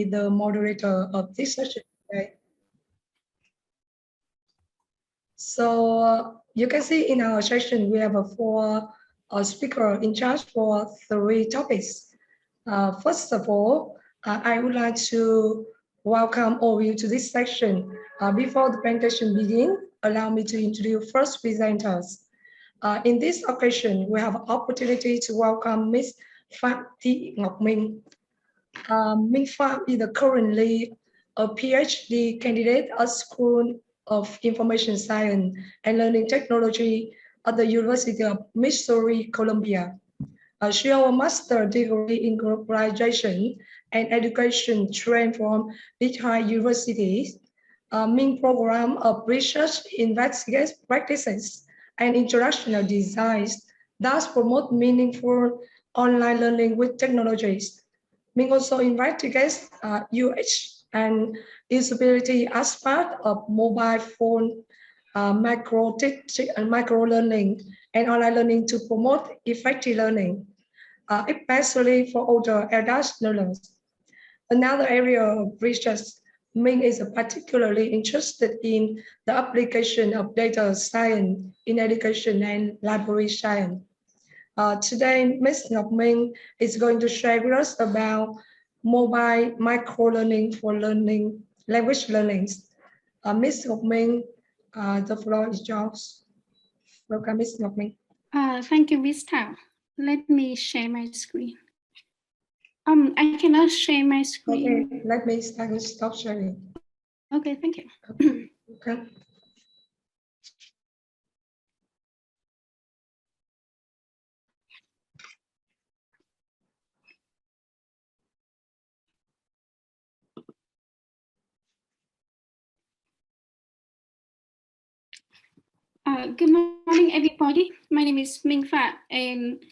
be the moderator of this session today. So you can see in our session, we have four speakers in charge for three topics. First of all, I would like to welcome all of you to this section. Before the presentation begins, allow me to introduce first presenters. In this occasion, we have an opportunity to welcome Ms. Phạm Thị Ngọc Minh. Minh Phạm is currently a PhD candidate at School of Information Science and Learning Technology at the University of Missouri, Columbia. She has a master's degree in globalization and education trained from Lehigh University. Minh program of research investigates practices and international designs that promote meaningful online learning with technologies. Minh also investigates UX and usability as part of mobile phone micro learning and online learning to promote effective learning, especially for older adult learners. Another area of research, Minh is particularly interested in the application of data science in education and library science. Today, Ms. Ngọc Minh is going to share with us about mobile micro-learning for language learning. Ms. Ngọc Minh, the floor is yours. Welcome, Ms. Ngọc Minh. Thank you, Ms. Thảo. Let me share my screen. I cannot share my screen. Okay, let me stop sharing. Okay, thank you. Okay. Good morning, everybody. My name is Minh Phạm, and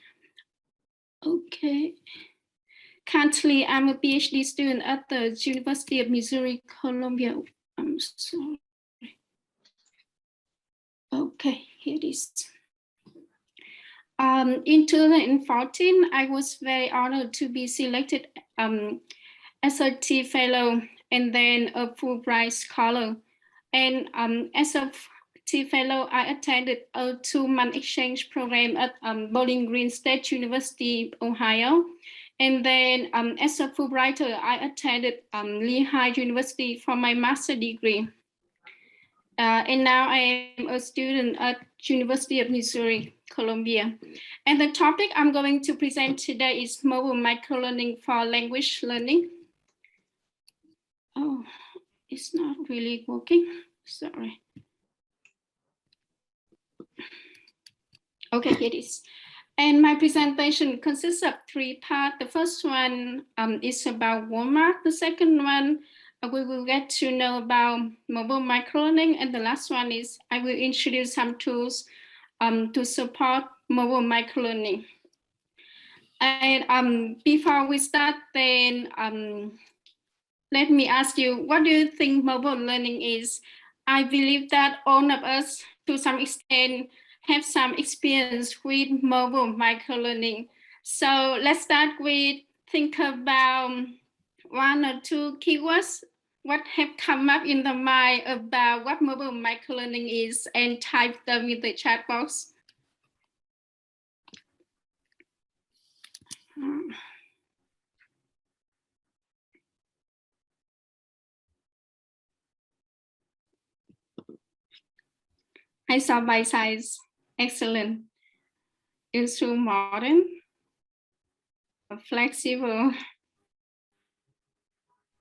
currently I'm a PhD student at the University of Missouri, Columbia. I'm sorry. Okay, here it is. In 2014, I was very honored to be selected as a T fellow and then a Fulbright scholar. And as a T fellow, I attended a 2-month exchange program at Bowling Green State University, Ohio. And then as a Fulbrighter, I attended Lehigh University for my master's degree. And now I am a student at University of Missouri, Columbia. And the topic I'm going to present today is mobile microlearning for language learning. Oh, it's not really working, sorry. Okay, here it is. And my presentation consists of 3 parts. The first one is about Walmart. The second one, we will get to know about mobile microlearning. And the last one is I will introduce some tools to support mobile microlearning. And before we start, then let me ask you, what do you think mobile learning is? I believe that all of us, to some extent, have some experience with mobile microlearning. So let's start with think about 1 or 2 keywords. What have come up in the mind about what mobile microlearning is, and type them in the chat box. I saw by size, excellent. It's too modern, flexible,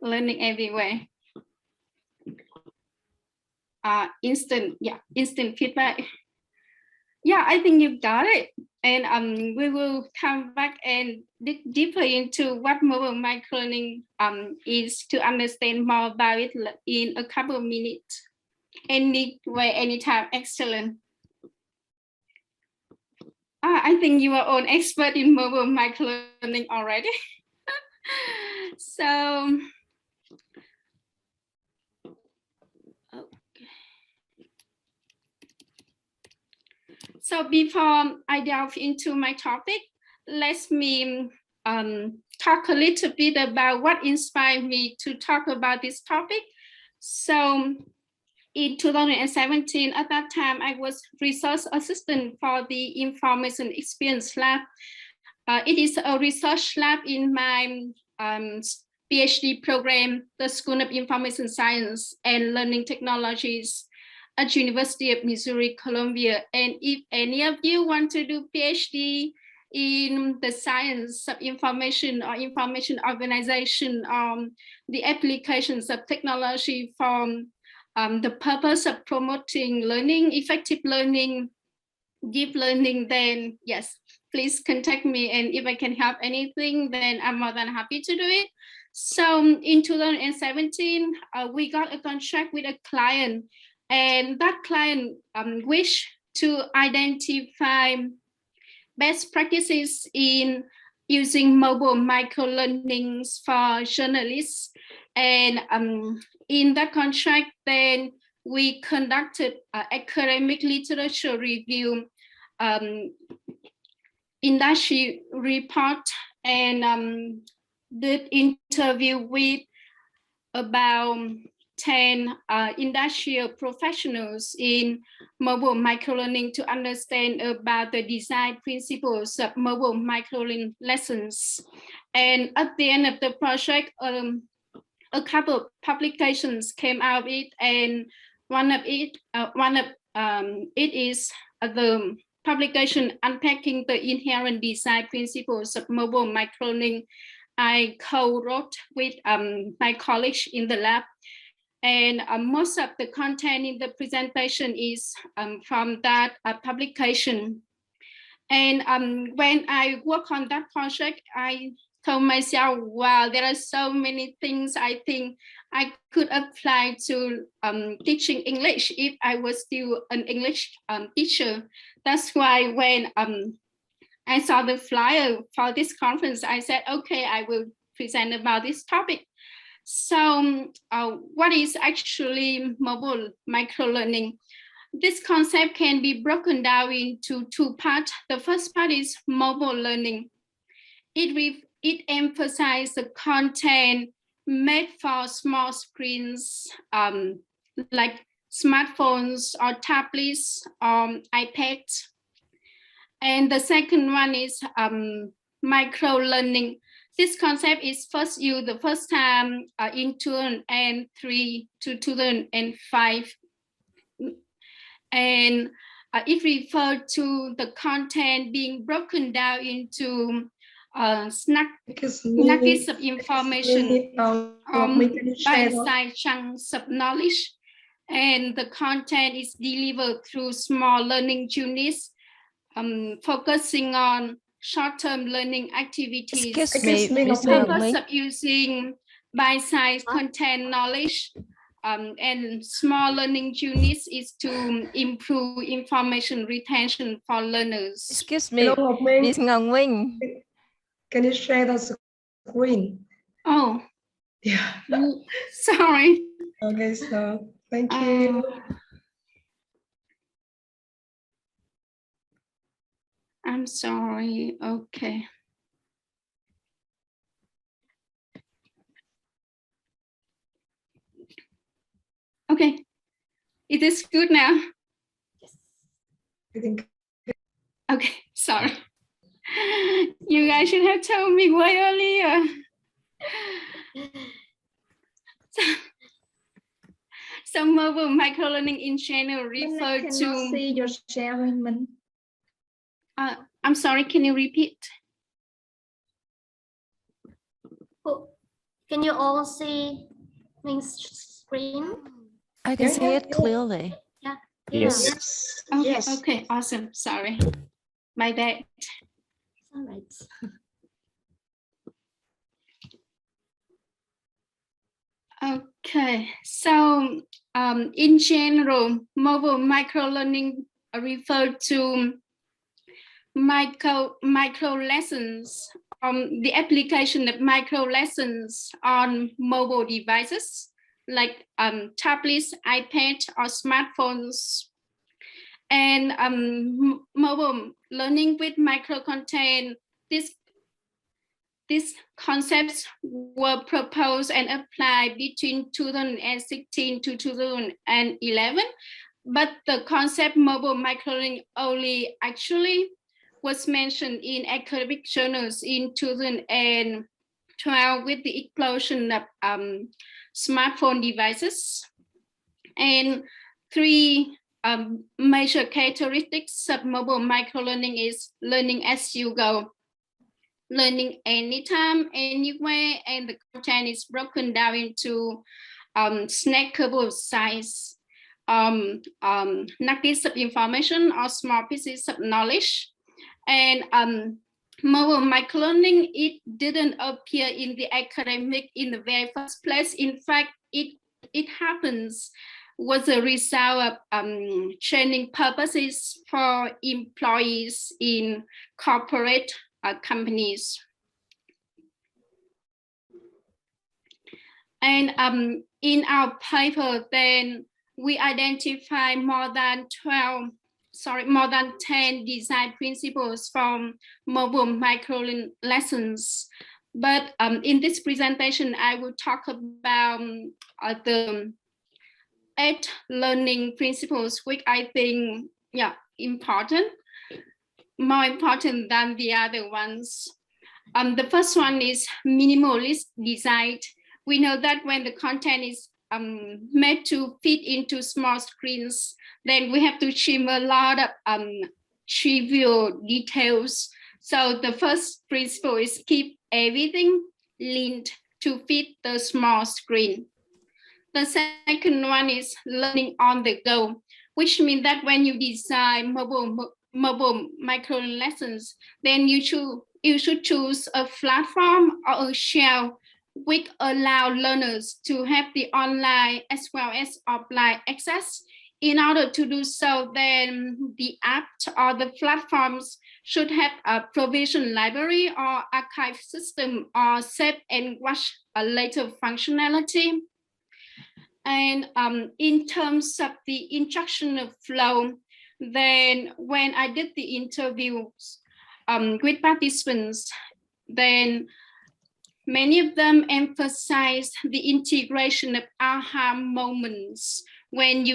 learning everywhere. Instant feedback. Yeah, I think you got it. And we will come back and dig deeper into what mobile microlearning is to understand more about it in a couple of minutes. Anyway, anytime, excellent. I think you are all expert in mobile microlearning already. So, okay. So before I delve into my topic, let me talk a little bit about what inspired me to talk about this topic. So in 2017, at that time, I was research assistant for the Information Experience Lab. It is a research lab in my PhD program, the School of Information Science and Learning Technologies at University of Missouri, Columbia. And if any of you want to do PhD in the science of information or information organization, the applications of technology for the purpose of promoting learning, effective learning, deep learning, then yes, please contact me. And if I can help anything, then I'm more than happy to do it. So in 2017, we got a contract with a client, and that client wished to identify best practices in using mobile microlearnings for journalists. And in that contract, then we conducted academic literature review, industry report, and did interview with about 10 industrial professionals in mobile microlearning to understand about the design principles of mobile microlearning lessons. And at the end of the project, a couple of publications came out of it, and one of it is the publication unpacking the inherent design principles of mobile microlearning. I co-wrote with my colleagues in the lab, and most of the content in the presentation is from that publication. And when I work on that project, I told myself, wow, there are so many things I think I could apply to teaching English if I was still an English teacher. That's why when I saw the flyer for this conference, I said, okay, I will present about this topic. So what is actually mobile microlearning? This concept can be broken down into two parts. The first part is mobile learning. It emphasizes the content made for small screens, like smartphones or tablets, iPads. And the second one is micro learning. This concept is first used the first time in 2003 to 2005. And it referred to the content being broken down into nuggets of information, bite-sized chunks of knowledge. And the content is delivered through small learning units, focusing on short-term learning activities. Excuse me, The purpose of using bite-sized content knowledge and small learning units is to improve information retention for learners. Excuse me, Hello, Miss Ngọc Minh. Can you share the screen? Oh, yeah. Sorry. Okay, so thank you. I'm sorry. Okay. Okay. It is good now. Yes. I think. Okay, sorry. You guys should have told me way earlier. So mobile microlearning in general refer to. See your sharing, Min. I'm sorry, can you repeat? Oh, can you all see Min's screen? I can see it clearly. Yeah. Yes. Okay, Yes. okay, awesome. Sorry, my bad. All right. Okay, so in general, mobile microlearning refer to micro lessons, the application of micro lessons on mobile devices like tablets, iPad, or smartphones. And mobile learning with micro content, this these concepts were proposed and applied between 2016 to 2011, but the concept mobile microlearning only actually was mentioned in academic journals in 2012 with the explosion of smartphone devices. And three major characteristics of mobile microlearning is learning as you go, learning anytime, anywhere, and the content is broken down into snackable size, nuggets of information or small pieces of knowledge. And mobile microlearning, it didn't appear in the academic in the very first place. In fact, it happens was a result of training purposes for employees in corporate companies. And in our paper, then we identify more than 10 design principles from mobile micro lessons. But in this presentation, I will talk about the 8 learning principles, which I think, important, more important than the other ones. The first one is minimalist design. We know that when the content is made to fit into small screens, then we have to trim a lot of trivial details. So the first principle is keep everything linked to fit the small screen. The second one is learning on the go, which means that when you design mobile micro lessons, then you should choose a platform or a shell which allow learners to have the online as well as offline access. In order to do so, then the app or the platforms should have a provision library or archive system or save and watch a later functionality. And in terms of the instructional flow, then when I did the interviews with participants, then many of them emphasize the integration of aha moments when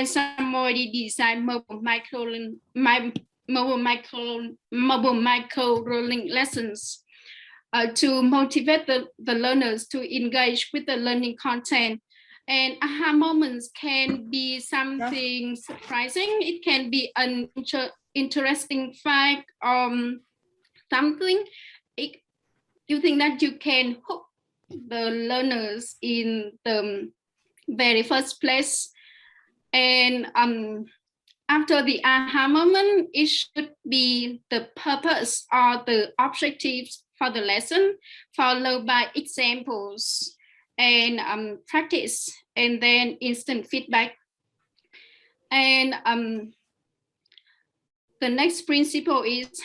somebody design mobile micro learning lessons to motivate the learners to engage with the learning content. And aha moments can be something surprising. It can be an interesting fact, something. You think that you can hook the learners in the very first place. And after the aha moment, it should be the purpose or the objectives for the lesson, followed by examples and practice, and then instant feedback. And the next principle is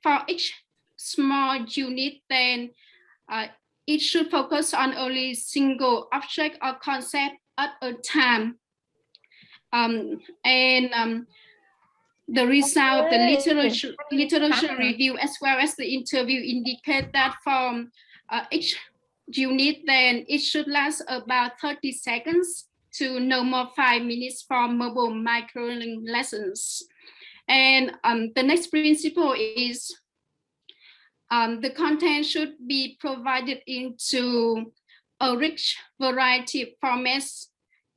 for each small unit, then it should focus on only single object or concept at a time. The result, the literature review as well as the interview indicate that from each unit, then it should last about 30 seconds to no more 5 minutes for mobile micro lessons. And the next principle is the content should be provided into a rich variety of formats,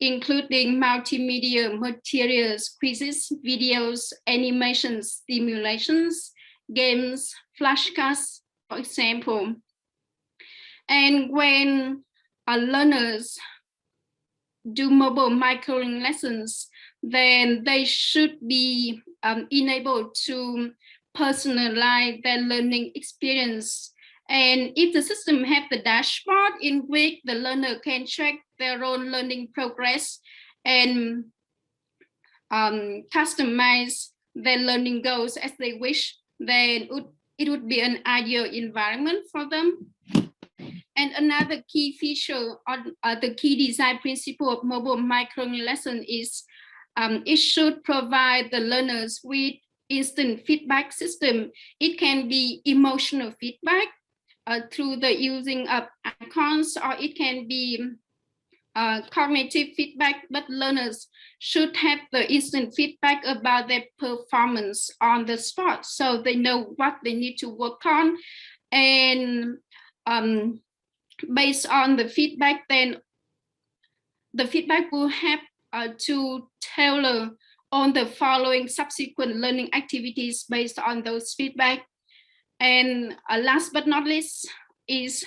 including multimedia materials, quizzes, videos, animations, simulations, games, flashcards, for example. And when learners do mobile micro lessons, then they should be enabled to personalize their learning experience. And if the system have the dashboard in which the learner can track their own learning progress and customize their learning goals as they wish, then it would be an ideal environment for them. And another key feature on the key design principle of mobile micro lesson is it should provide the learners with instant feedback system. It can be emotional feedback, through the using of icons, or it can be cognitive feedback, but learners should have the instant feedback about their performance on the spot, so they know what they need to work on. And based on the feedback, then the feedback will have to tailor on the following subsequent learning activities based on those feedback. And last but not least is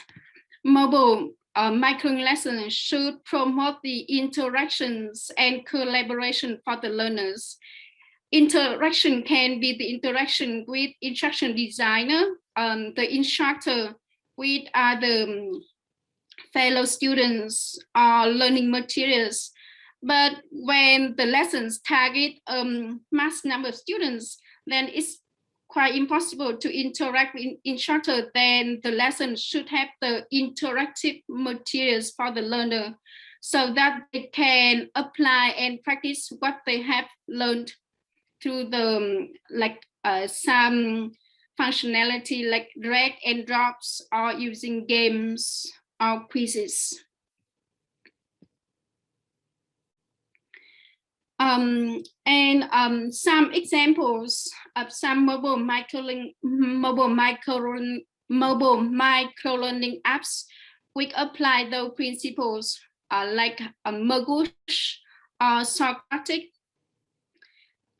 mobile microlearning lessons should promote the interactions and collaboration for the learners. Interaction can be the interaction with instruction designer, the instructor with the fellow students or learning materials. But when the lessons target mass number of students, then it's quite impossible to interact with instructor. Then the lesson should have the interactive materials for the learner so that they can apply and practice what they have learned through the some functionality like drag and drops, or using games or quizzes. Some examples of some mobile microlearning apps which apply those principles like Magush or Socratic.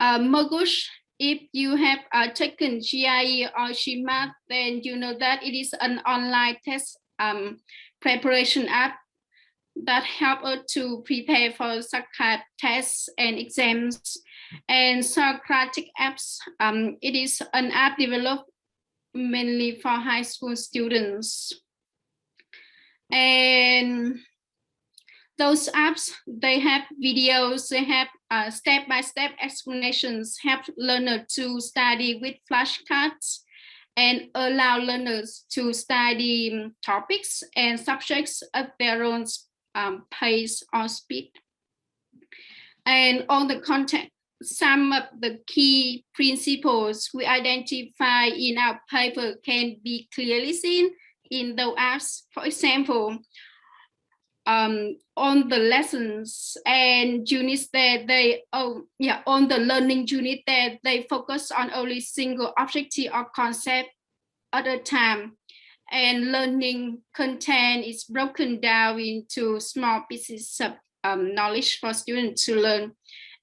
Magush, if you have taken GIE or GMAT, then you know that it is an online test preparation app that help us to prepare for Socratic tests and exams. And Socratic apps, it is an app developed mainly for high school students. And those apps, they have videos, they have step-by-step explanations, help learners to study with flashcards, and allow learners to study topics and subjects at their own pace or speed. And on the content, some of the key principles we identify in our paper can be clearly seen in those apps. For example, on the lessons and units that on the learning unit that they focus on only single objective or concept at a time, and learning content is broken down into small pieces of knowledge for students to learn,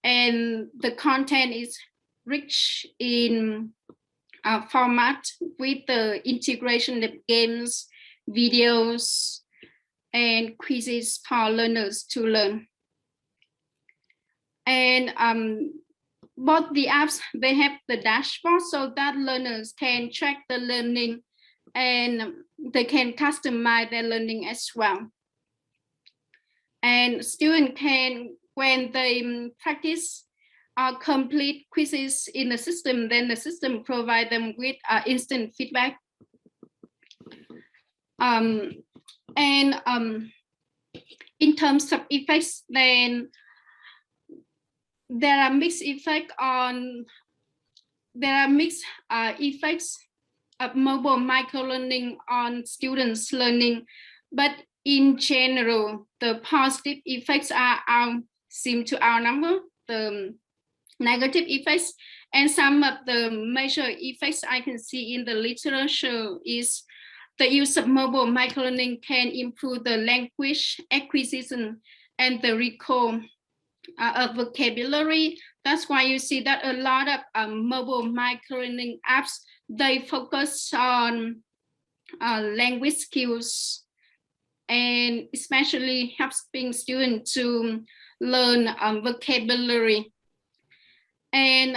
and the content is rich in format with the integration of games, videos, and quizzes for learners to learn. And both the apps, they have the dashboard so that learners can track the learning and they can customize their learning as well. And students can, when they practice or complete quizzes in the system, then the system provide them with instant feedback. In terms of effects, then there are mixed effects of mobile microlearning on students' learning, but in general, the positive effects seem to outnumber the negative effects. And some of the major effects I can see in the literature is the use of mobile microlearning can improve the language acquisition and the recall of vocabulary. That's why you see that a lot of mobile microlearning apps, they focus on language skills and especially helping students to learn vocabulary. And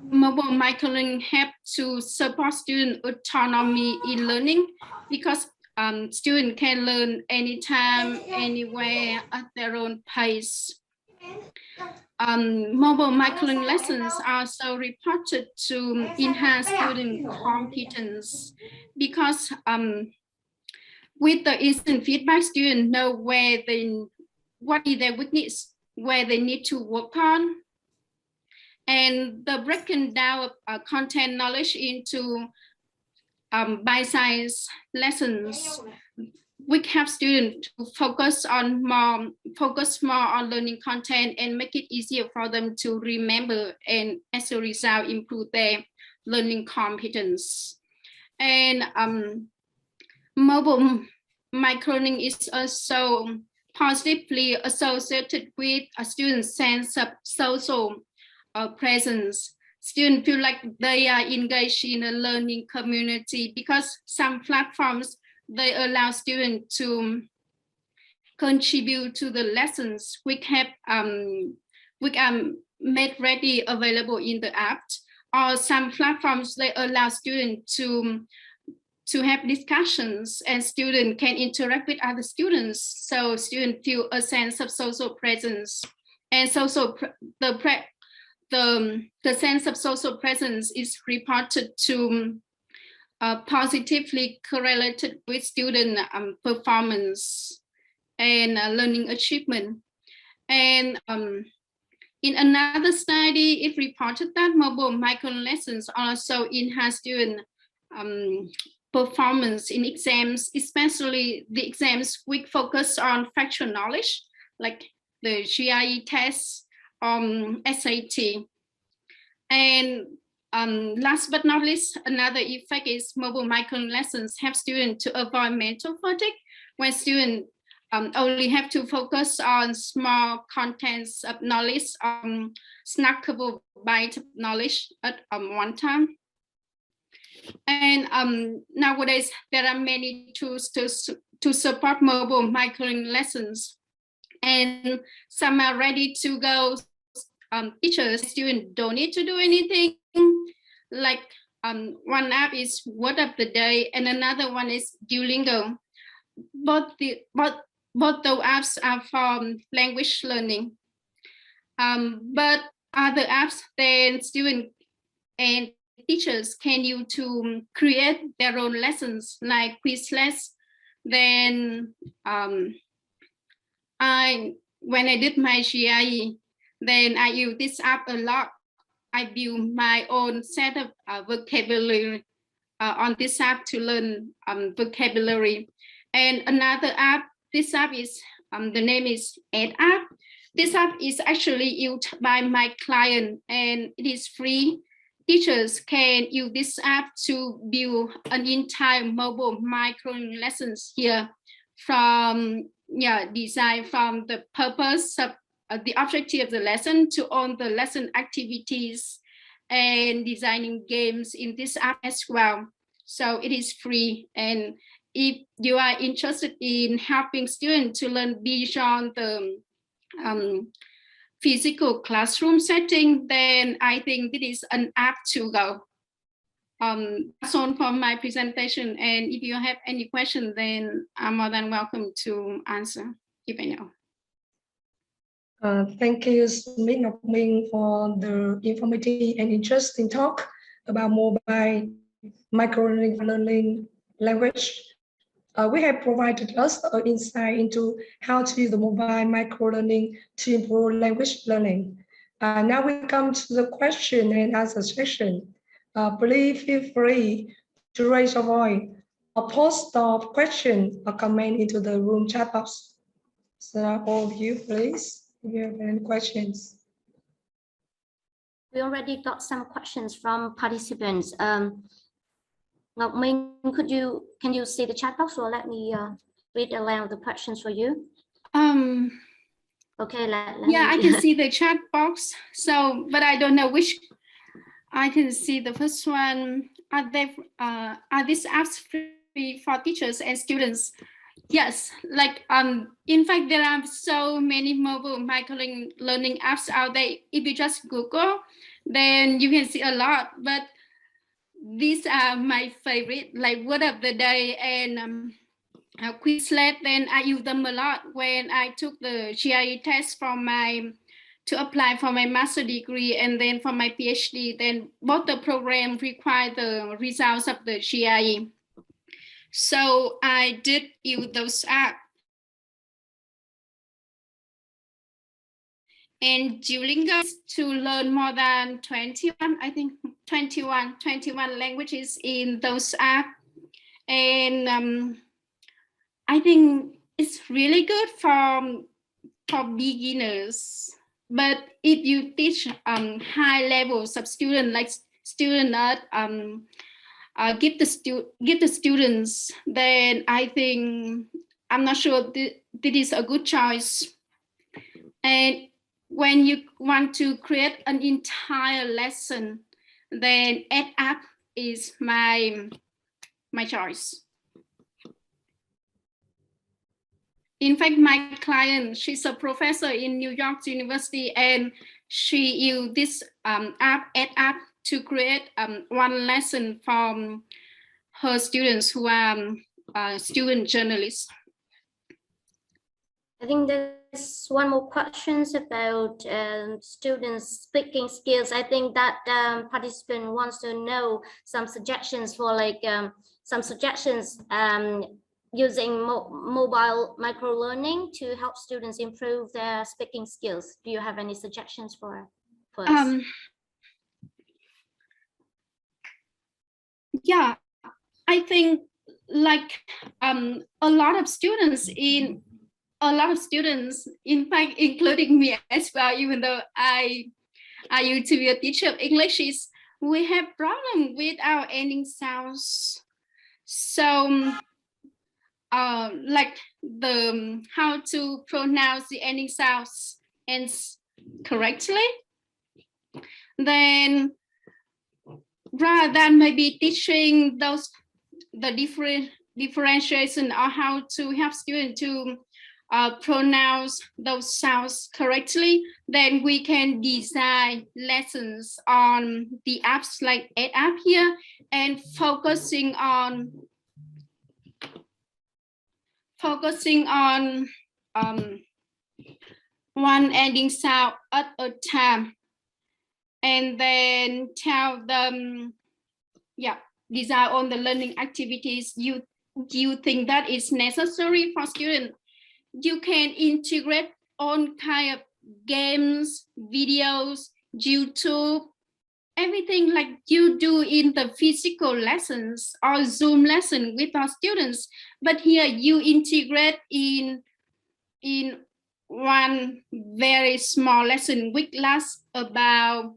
mobile microlearning help to support student autonomy in learning, because students can learn anytime, anywhere at their own pace. Mobile microlearning lessons are also reported to enhance student competence, because with the instant feedback, students know what is their weakness, where they need to work on. And the breaking down of content knowledge into bite-sized lessons, which help students to focus more on learning content and make it easier for them to remember, and as a result improve their learning competence. And mobile microlearning is also positively associated with a student's sense of social presence. Students feel like they are engaged in a learning community because some platforms, they allow students to contribute to the lessons which are made ready available in the app, or some platforms they allow students to have discussions and students can interact with other students, so students feel a sense of social presence. And the sense of social presence is reported to positively correlated with student performance and learning achievement. And in another study, it reported that mobile micro lessons also enhance student performance in exams, especially the exams which focus on factual knowledge, like the GRE tests, SAT. And last but not least, another effect is mobile micro lessons help students to avoid mental fatigue when students only have to focus on small contents of knowledge, snackable bite of knowledge at one time. And nowadays, there are many tools to support mobile micro lessons, and some are ready to go. Teachers, students don't need to do anything. Like one app is Word of the Day, and another one is Duolingo. Both the apps are for language learning. But other apps, then students and teachers can use to create their own lessons, like Quizlet. Then when I did my GRE, then I use this app a lot. I build my own set of vocabulary on this app to learn vocabulary. And another app, this app is, the name is Ed app. This app is actually used by my client and it is free. Teachers can use this app to build an entire mobile micro lessons here, from design from the purpose of the objective of the lesson to all the lesson activities and designing games in this app as well. So it is free. And if you are interested in helping students to learn beyond the physical classroom setting, then I think this is an app to go. That's all for my presentation. And if you have any question, then I'm more than welcome to answer if I know. Thank you, Smith Ngọc Minh, for the informative and interesting talk about mobile micro-learning language. We have provided us an insight into how to use the mobile micro-learning to improve language learning. Now we come to the question and answer section. Please feel free to raise your voice or post the question or comment into the room chat box. So all of you, please, if you have any questions. We already got some questions from participants. Ngọc Minh, can you see the chat box, or let me read aloud the questions for you? Okay, I can see the chat box. So, but I don't know which. I can see the first one. Are these apps free for teachers and students? Yes, like in fact, there are so many mobile micro-learning apps out there. If you just Google, then you can see a lot. But these are my favorite, like Word of the Day and Quizlet. Then I use them a lot when I took the GRE test to apply for my master degree, and then for my PhD. Then both the programs require the results of the GRE. So I did use those apps. And Duolingo is to learn more than 21, I think 21 languages in those apps. And I think it's really good for beginners. But if you teach high levels of students, like student that give the students, then I think I'm not sure this is a good choice. And when you want to create an entire lesson, then EdApp is my choice. In fact, my client, she's a professor in New York University, and she used this EdApp to create one lesson from her students who are student journalists. I think there's one more questions about students' speaking skills. I think that participant wants to know some suggestions for using mobile micro-learning to help students improve their speaking skills. Do you have any suggestions for us? Yeah, I think like a lot of students, in fact, including me as well, even though I used to be a teacher of English, we have problem with our ending sounds. So like how to pronounce the ending sounds and correctly, then rather than maybe teaching the differentiation or how to help students to pronounce those sounds correctly, then we can design lessons on the apps like EdApp here, and focusing on one ending sound at a time, and then tell them, design on the learning activities you think that is necessary for students. You can integrate all kind of games, videos, YouTube, everything like you do in the physical lessons or Zoom lesson with our students. But here you integrate in one very small lesson, which lasts about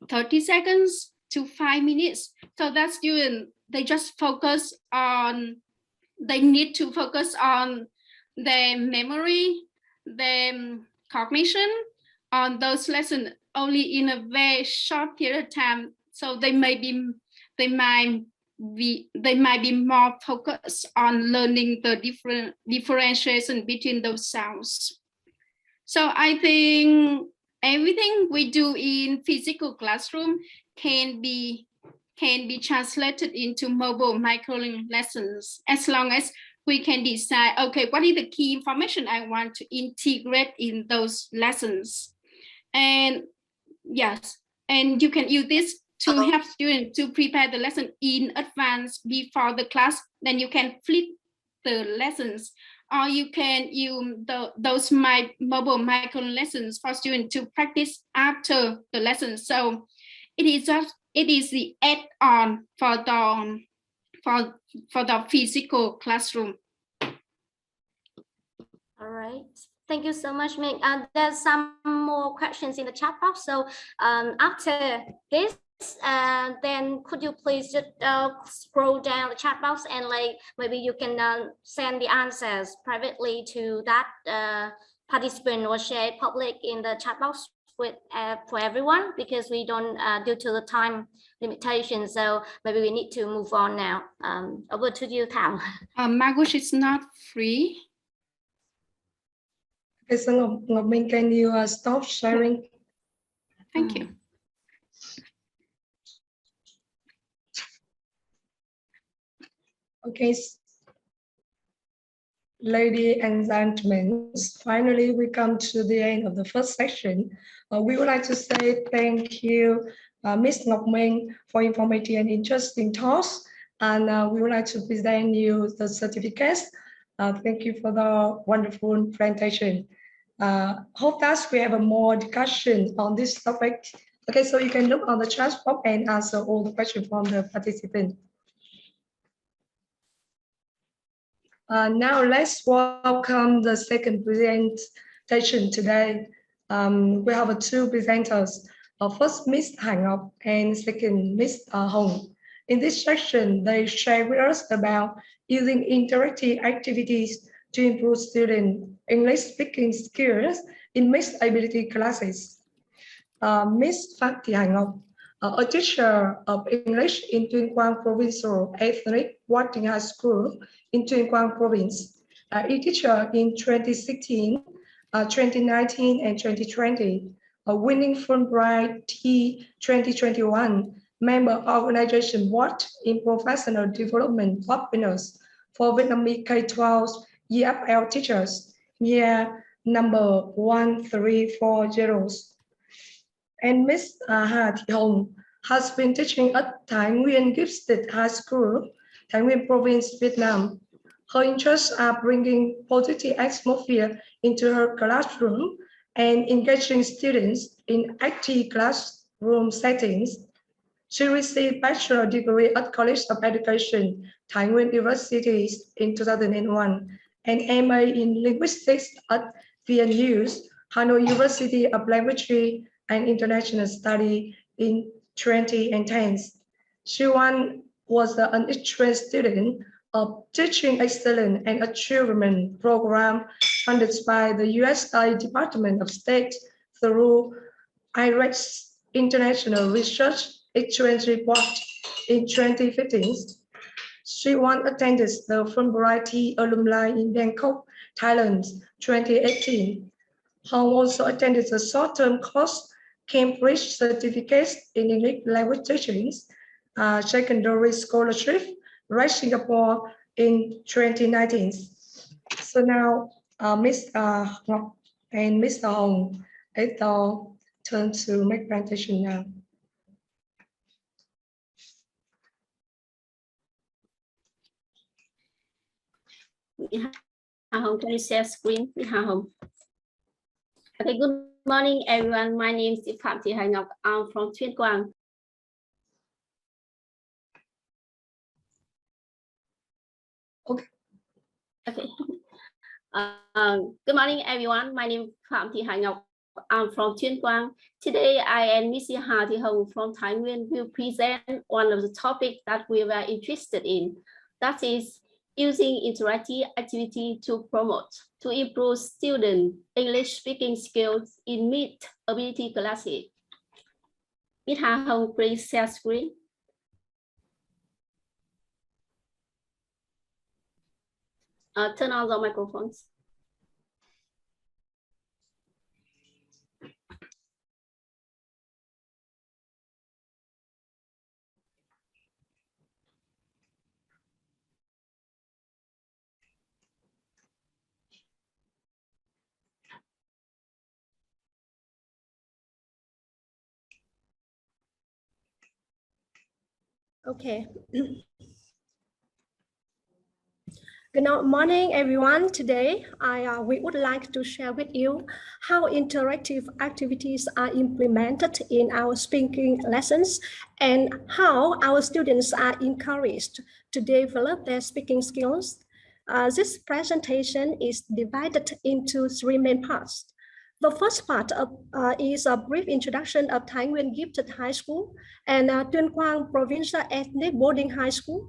30 seconds to 5 minutes. So that student, they need to focus on their memory, their cognition on those lessons only in a very short period of time. So they might be more focused on learning the different differentiation between those sounds. So I think everything we do in physical classroom can be translated into mobile micro-learning lessons, as long as we can decide, okay, what is the key information I want to integrate in those lessons. And yes, and you can use this to help students to prepare the lesson in advance before the class. Then you can flip the lessons, or you can use those mobile micro lessons for students to practice after the lesson. So it is the add-on for the physical classroom. All right. Thank you so much, Ming. There's some more questions in the chat box. So after this, then could you please just scroll down the chat box, and maybe you can send the answers privately to that participant, or share it public in the chat box with for everyone, because we don't due to the time limitation. So maybe we need to move on now. Over to you, Thảo. Margaret is not free. Okay, so Ngọc Minh, can you stop sharing? Thank you. Okay, ladies and gentlemen, finally we come to the end of the first section. We would like to say thank you, Ms. Ngọc Minh, for informative and interesting talks, and we would like to present you the certificates. Thank you for the wonderful presentation. Hope that we have a more discussion on this topic. Okay, so you can look on the chat box and answer all the questions from the participants. Now let's welcome the second presentation today. We have two presenters. First, Ms. Han Ngọc, and second, Ms. Hong. In this section, they share with us about using interactive activities to improve student English speaking skills in mixed ability classes. Ms. Phạm Thị Hải Ngọc, a teacher of English in Tuyên Quang Provincial Ethnic Working High School in Tuyên Quang Province, a teacher in 2016, 2019, and 2020, a winning Fulbright T 2021 member organization What in Professional Development Webinars for Vietnamese K-12 EFL teachers, year number 1340. And Ms. Hà Thị Hồng has been teaching at Thái Nguyên Gifted High School, Thái Nguyên Province, Vietnam. Her interests are bringing positive atmosphere into her classroom and engaging students in active classroom settings. She received bachelor degree at College of Education, Thái Nguyên University in 2001, and MA in Linguistics at VNU's Hanoi University of Language and International Study in 2010. She was an exchange student of Teaching Excellence and Achievement Program funded by the USA Department of State through IREX International Research Exchange Report in 2015. She attended the Fulbright Alumni in Bangkok, Thailand, 2018. Hong also attended the short-term course Cambridge Certificate in English Language Teaching, Secondary Scholarship, Right Singapore in 2019. So now, Ms. Ngọc and Mr. Hong, it's our turn to make presentation now. Hong, can you share screen? Hong. Okay, good morning, everyone. My name is Phạm Thị Hải Ngọc. I'm from Tuyên Quang. Okay. Okay. Good morning, everyone. My name is Phạm Thị Hải Ngọc. I'm from Tuyên Quang. Today, I and Ms. Hà Thị Hồng from Thái Nguyên will present one of the topics that we were interested in. That is using interactive activity to improve student English speaking skills in mixed ability classes. Ms. Hà Hồng, please share screen. Turn on the microphones. Okay. Good morning, everyone. Today, we would like to share with you how interactive activities are implemented in our speaking lessons and how our students are encouraged to develop their speaking skills. This presentation is divided into three main parts. The first part is a brief introduction of Thái Nguyên Gifted High School and Tuyên Quang Provincial Ethnic Boarding High School.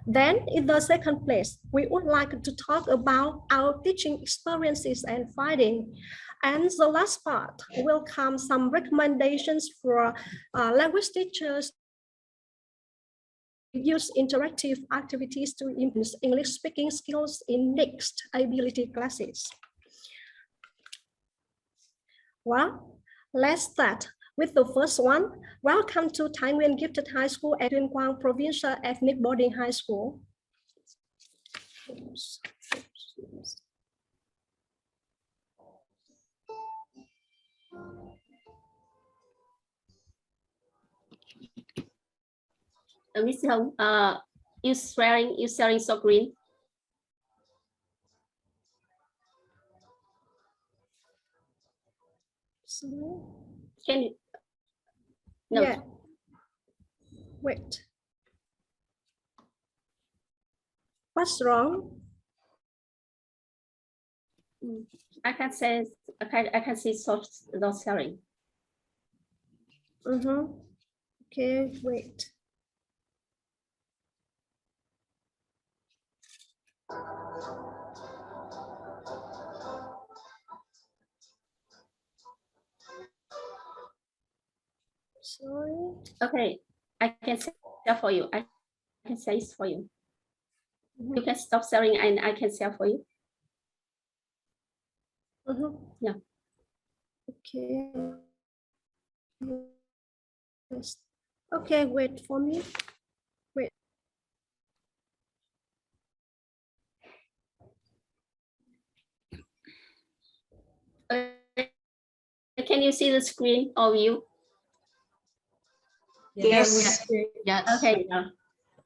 Then, in the second place, we would like to talk about our teaching experiences and findings. And the last part will come some recommendations for language teachers to use interactive activities to improve English speaking skills in mixed ability classes. Well, let's start with the first one. Welcome to Thái Nguyên Gifted High School at Tuyên Quang Provincial Ethnic Boarding High School. Ms. Hồng, you sharing screen. Sorry. Can you? No. Yeah. Wait. What's wrong? I can say I can see source not sharing. Okay, wait. Sorry. Okay, I can share for you. I can say it for you. You can stop sharing and I can share for you. Yeah. Okay. Yes. Okay, wait for me. Wait. Can you see the screen of you? Yes. Yes. Okay.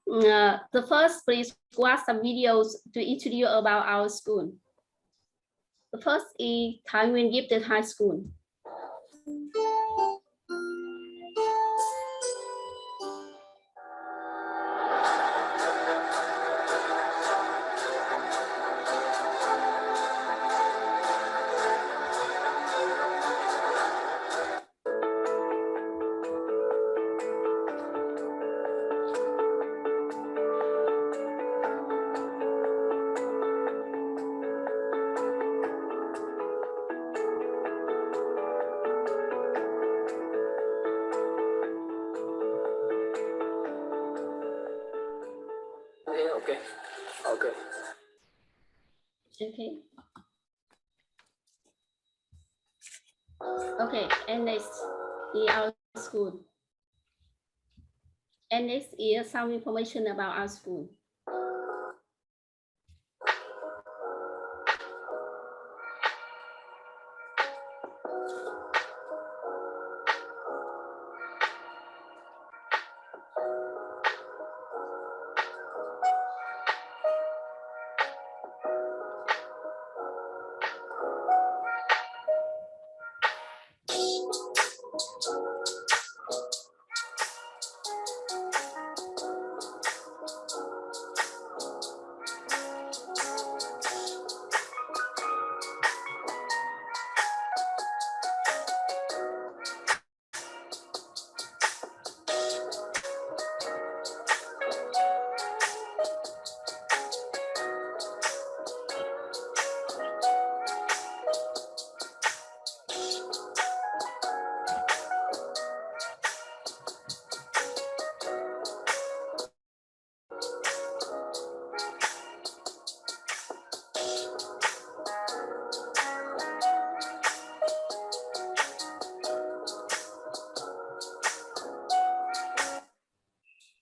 The first, please watch some videos to introduce you about our school. The first is Thái Nguyên Gifted High School. Okay. Okay, and next is our school. And next is some information about our school.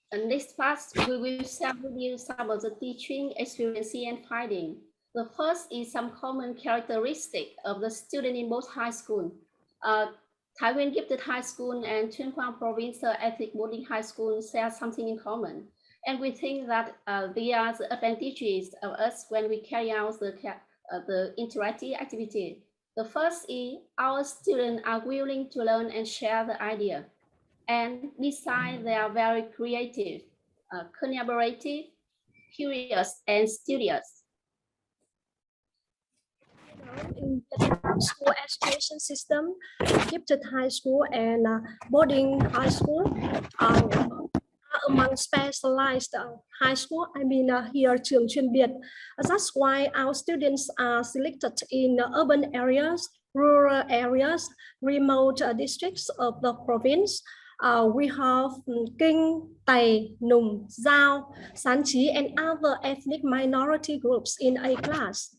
And next part, we will share with you some of the teaching experience and finding. The first is some common characteristic of the student in both high school. Thái Nguyên Gifted High School and Tuyên Quang Provincial Ethnic Boarding High School share something in common. And we think that they are the advantages of us when we carry out the interactive activity. The first is our students are willing to learn and share the idea. And besides, they are very creative, collaborative, curious, and studious. In the school education system, gifted high school and boarding high school are among specialized high school. I mean here trường chuyên biệt. That's why our students are selected in urban areas, rural areas, remote districts of the province. We have Kinh, Tày, Nùng, Giao, Sán Chí, and other ethnic minority groups in a class.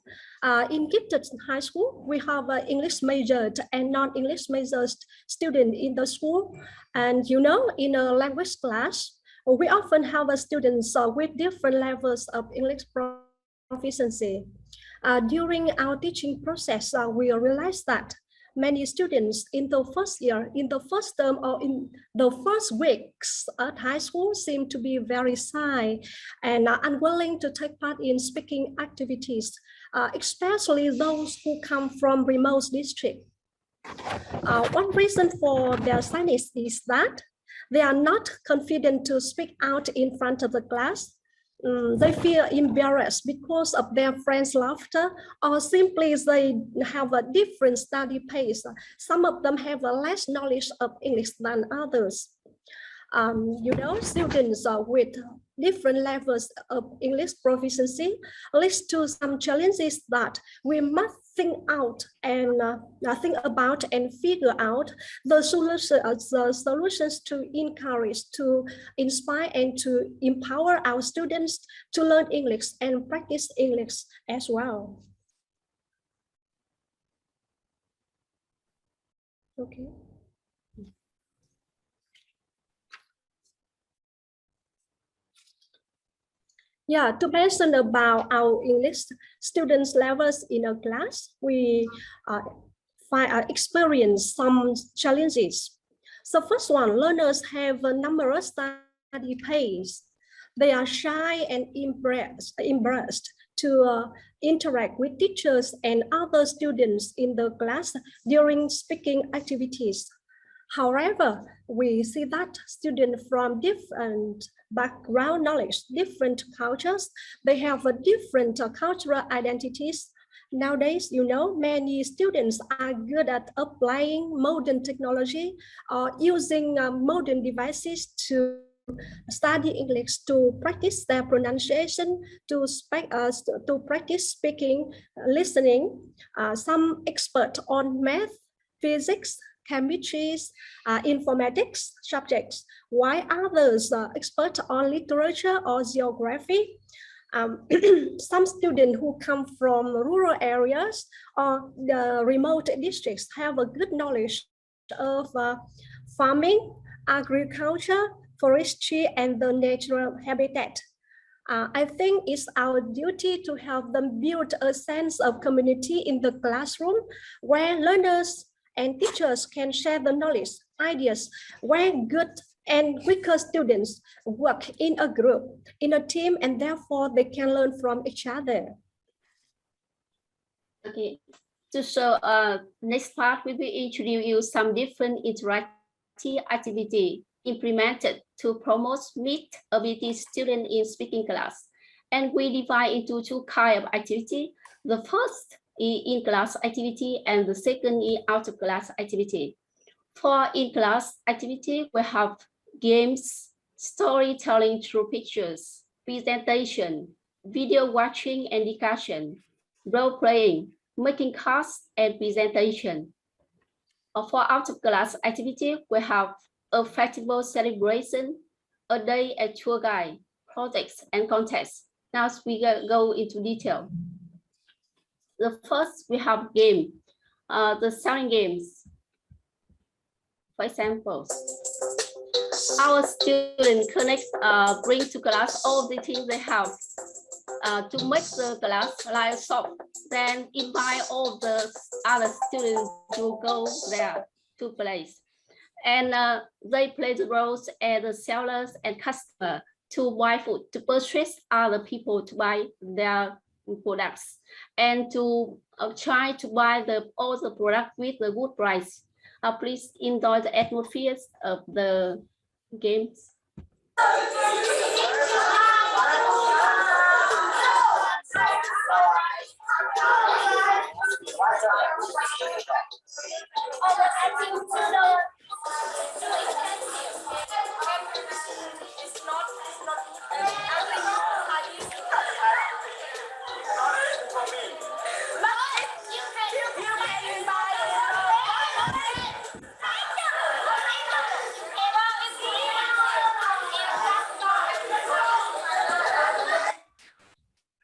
In gifted high school, we have English majored and non-English majored students in the school. And you know, in a language class, we often have students with different levels of English proficiency. During our teaching process, we realized that many students in the first year, in the first term, or in the first weeks at high school seem to be very shy and unwilling to take part in speaking activities, especially those who come from remote districts. One reason for their shyness is that they are not confident to speak out in front of the class. They feel embarrassed because of their friends' laughter, or simply they have a different study pace. Some of them have a less knowledge of English than others. Students with different levels of English proficiency leads to some challenges that we must think out and think about and figure out the solutions to encourage, to inspire, and to empower our students to learn English and practice English as well. Okay. Yeah, to mention about our English students' levels in a class, we experience some challenges. So first one, learners have a numerous study pace. They are shy and embarrassed to interact with teachers and other students in the class during speaking activities. However, we see that students from different background knowledge, different cultures, they have a different cultural identities. Nowadays, many students are good at applying modern technology or using modern devices to study English, to practice their pronunciation, to practice speaking, listening. Some expert on math, physics, chemistry, informatics subjects, while others are expert on literature or geography. Some students who come from rural areas or the remote districts have a good knowledge of farming, agriculture, forestry, and the natural habitat. I think it's our duty to help them build a sense of community in the classroom where learners and teachers can share the knowledge, ideas, where good and weaker students work in a group, in a team, and therefore they can learn from each other. Okay, so next part we will introduce you some different interactive activity implemented to promote meet ability students in speaking class. And we divide into two kinds of activity. The first is in-class activity and the second is out-of-class activity. For in-class activity, we have games, storytelling through pictures, presentation, video watching and discussion, role-playing, making cards, and presentation. For out-of-class activity, we have a festival celebration, a day at tour guide, projects, and contests. Now we go into detail. The first, we have game, the selling games. For example, our students bring to class all the things they have to make the class like shop, then invite all the other students to go there to place. And they play the roles as the sellers and customer to buy food, to purchase other people to buy their products, and to try to buy all the product with the good price. Please enjoy the atmosphere of the games.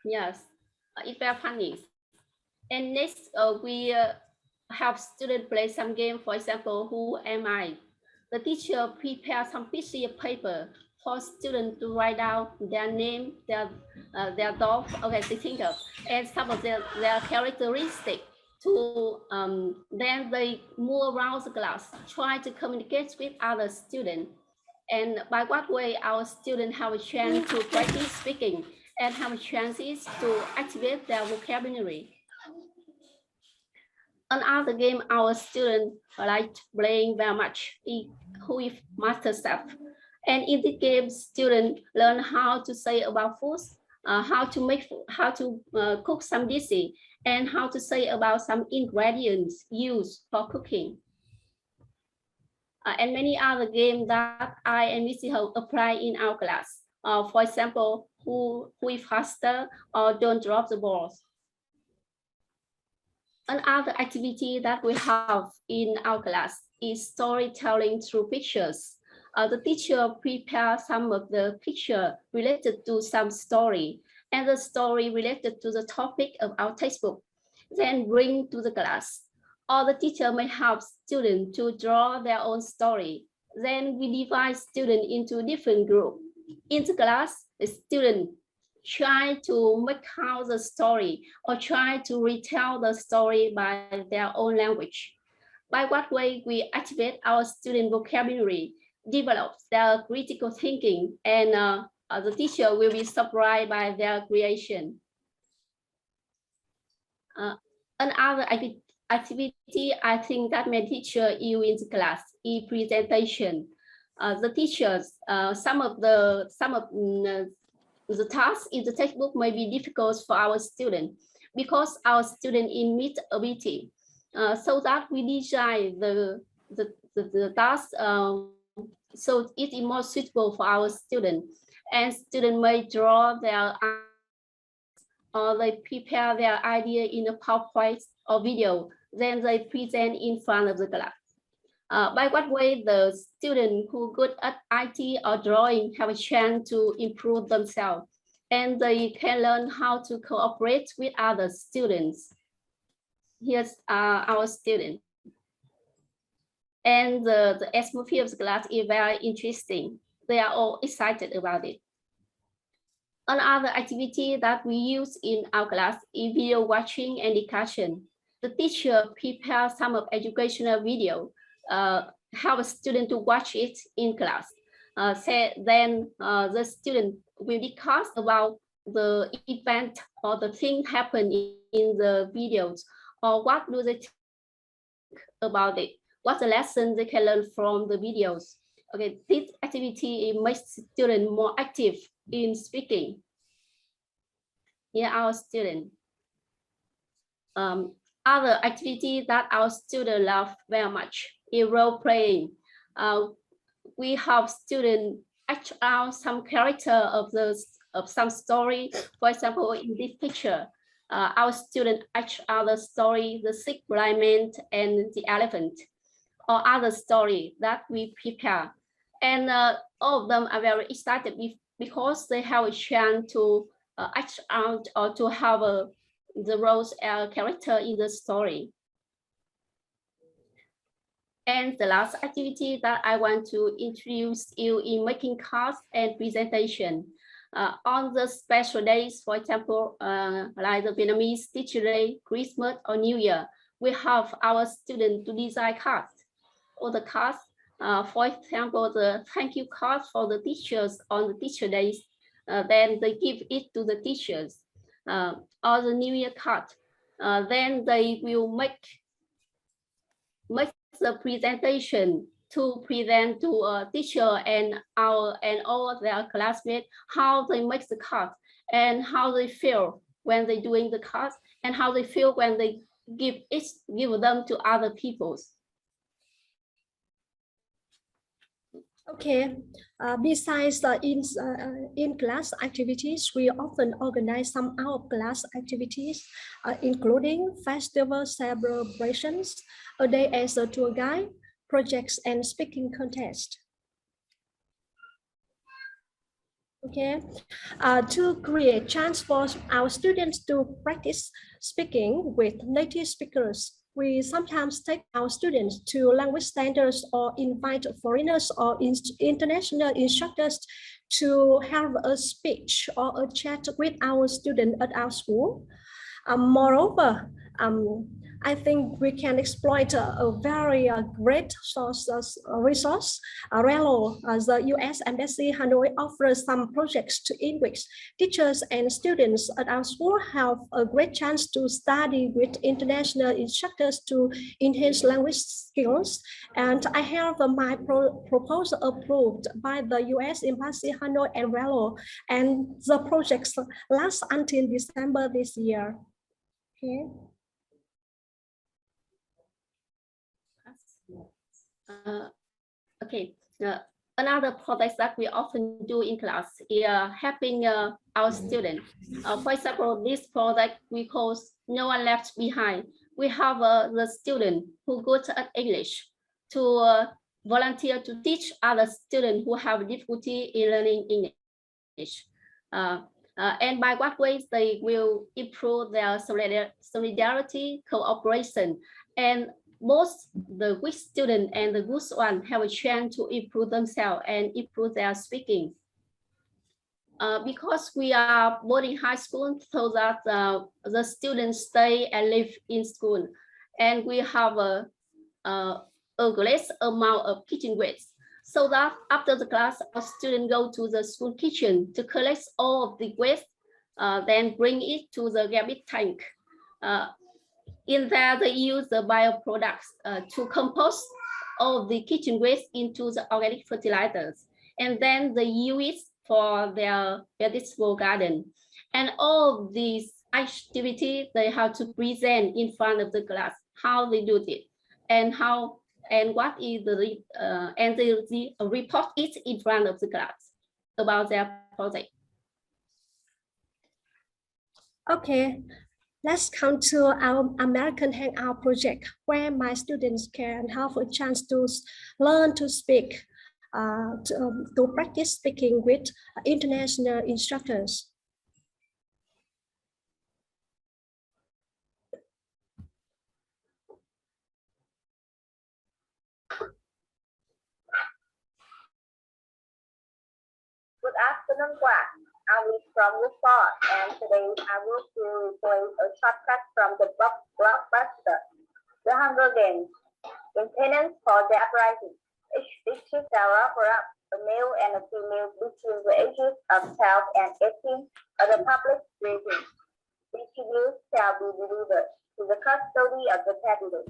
Yes, it's very funny. And next, we have students play some game. For example, who am I? The teacher prepares some piece of paper for students to write down their name, their dog, okay, they think of, and some of their characteristics. To then they move around the class, try to communicate with other students. And by what way our students have a chance to practice speaking and have chances to activate their vocabulary. Another game our students like playing very much is Who is Master Chef. And in the game, students learn how to say about foods, how to cook some dishes, and how to say about some ingredients used for cooking. And many other games that I and Missy Ho apply in our class. For example, who is faster or don't drop the balls. Another activity that we have in our class is storytelling through pictures. The teacher prepares some of the picture related to some story and the story related to the topic of our textbook, then bring to the class. Or the teacher may help students to draw their own story. Then we divide students into different groups. In the class, the student try to make out the story or try to retell the story by their own language. By what way we activate our student vocabulary, develop their critical thinking, and the teacher will be surprised by their creation. Another activity I think that my teacher use in the class is presentation. The teachers, some of the tasks in the textbook may be difficult for our students because our student in mid ability. So that we design the task so it is more suitable for our student. And students may draw their or they prepare their idea in a PowerPoint or video, then they present in front of the class. By what way the students who are good at IT or drawing have a chance to improve themselves, and they can learn how to cooperate with other students. Here's our student. And the atmosphere of the class is very interesting. They are all excited about it. Another activity that we use in our class is video watching and discussion. The teacher prepares some of educational video, have a student to watch it in class. Then the student will discuss about the event or the thing happened in the videos, or what do they think about it, what's the lesson they can learn from the videos. Okay, this activity makes students more active in speaking. Here our student. Other activity that our students love very much is role playing. We have students act out some character of some story. For example, in this picture, our student act out the story, the sick blind man and the elephant, or other story that we prepare. And all of them are very excited because they have a chance to act out or to have the roles character in the story. And the last activity that I want to introduce you in making cards and presentation. On the special days, for example, like the Vietnamese Teacher Day, Christmas, or New Year, we have our students to design cards. Or the cards, for example, the thank you cards for the teachers on the teacher days, then they give it to the teachers. Or the New Year card, then they will make the presentation to present to a teacher and all their classmates how they make the card and how they feel when they're doing the cards and how they feel when they give them to other people. Okay, besides the in-class activities, we often organize some out-of-class activities, including festival celebrations, a day as a tour guide, projects, and speaking contest. Okay, to create chance for our students to practice speaking with native speakers, we sometimes take our students to language centers or invite foreigners or international instructors to have a speech or a chat with our students at our school. Moreover, I think we can exploit a very great resource. Relo, the U.S. Embassy Hanoi offers some projects to English. Teachers and students at our school have a great chance to study with international instructors to enhance language skills. And I have my proposal approved by the U.S. Embassy Hanoi and Relo, and the projects last until December this year. Okay. Okay. Another project that we often do in class is helping our students. For example, this project we call No One Left Behind. We have the student who good at English to volunteer to teach other students who have difficulty in learning English. And by what ways they will improve their solidarity, cooperation, and both the weak student and the good one have a chance to improve themselves and improve their speaking. Because we are boarding high school, so that the students stay and live in school, and we have a great amount of kitchen waste, so that after the class, our students go to the school kitchen to collect all of the waste, then bring it to the garbage tank. In there, they use the bioproducts to compost all of the kitchen waste into the organic fertilizers, and then they use it for their vegetable garden. And all of these activities, they have to present in front of the class how they do it, and what is the and they report it in front of the class about their project. Okay, let's come to our American Hangout project, where my students can have a chance to learn to speak, to practice speaking with international instructors. Good afternoon, class. I'm from Newport, and today I will play a shortcut from the blockbuster, The Hunger Games. Maintenance for the uprising. Each district shall offer up a male and a female between the ages of 12 and 18 of the public rating. Each youth shall be delivered to the custody of the candidate.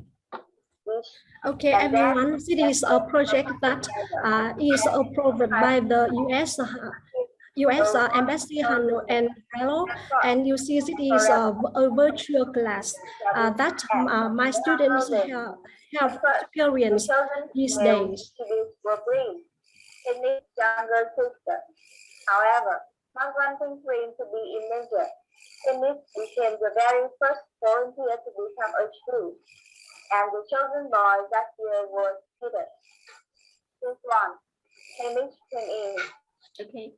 Okay, everyone, this is a project that is approved by the U.S. Embassy Hanoi and Hello, and you see it is a virtual class that my students have experienced these days. However, not wanting train to be in danger, Kenneth became the very first volunteer to become a student, and the chosen boy that year was Peter. This one, Kenneth came in. Okay.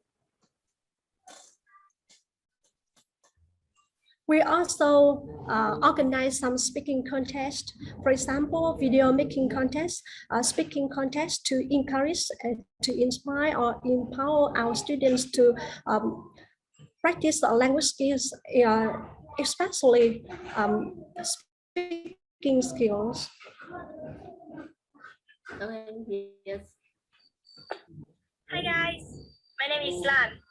We also organize some speaking contests, for example, video making contests, speaking contests to encourage, to inspire or empower our students to practice language skills, especially speaking skills. Okay, yes. Hi guys, my name is Lan.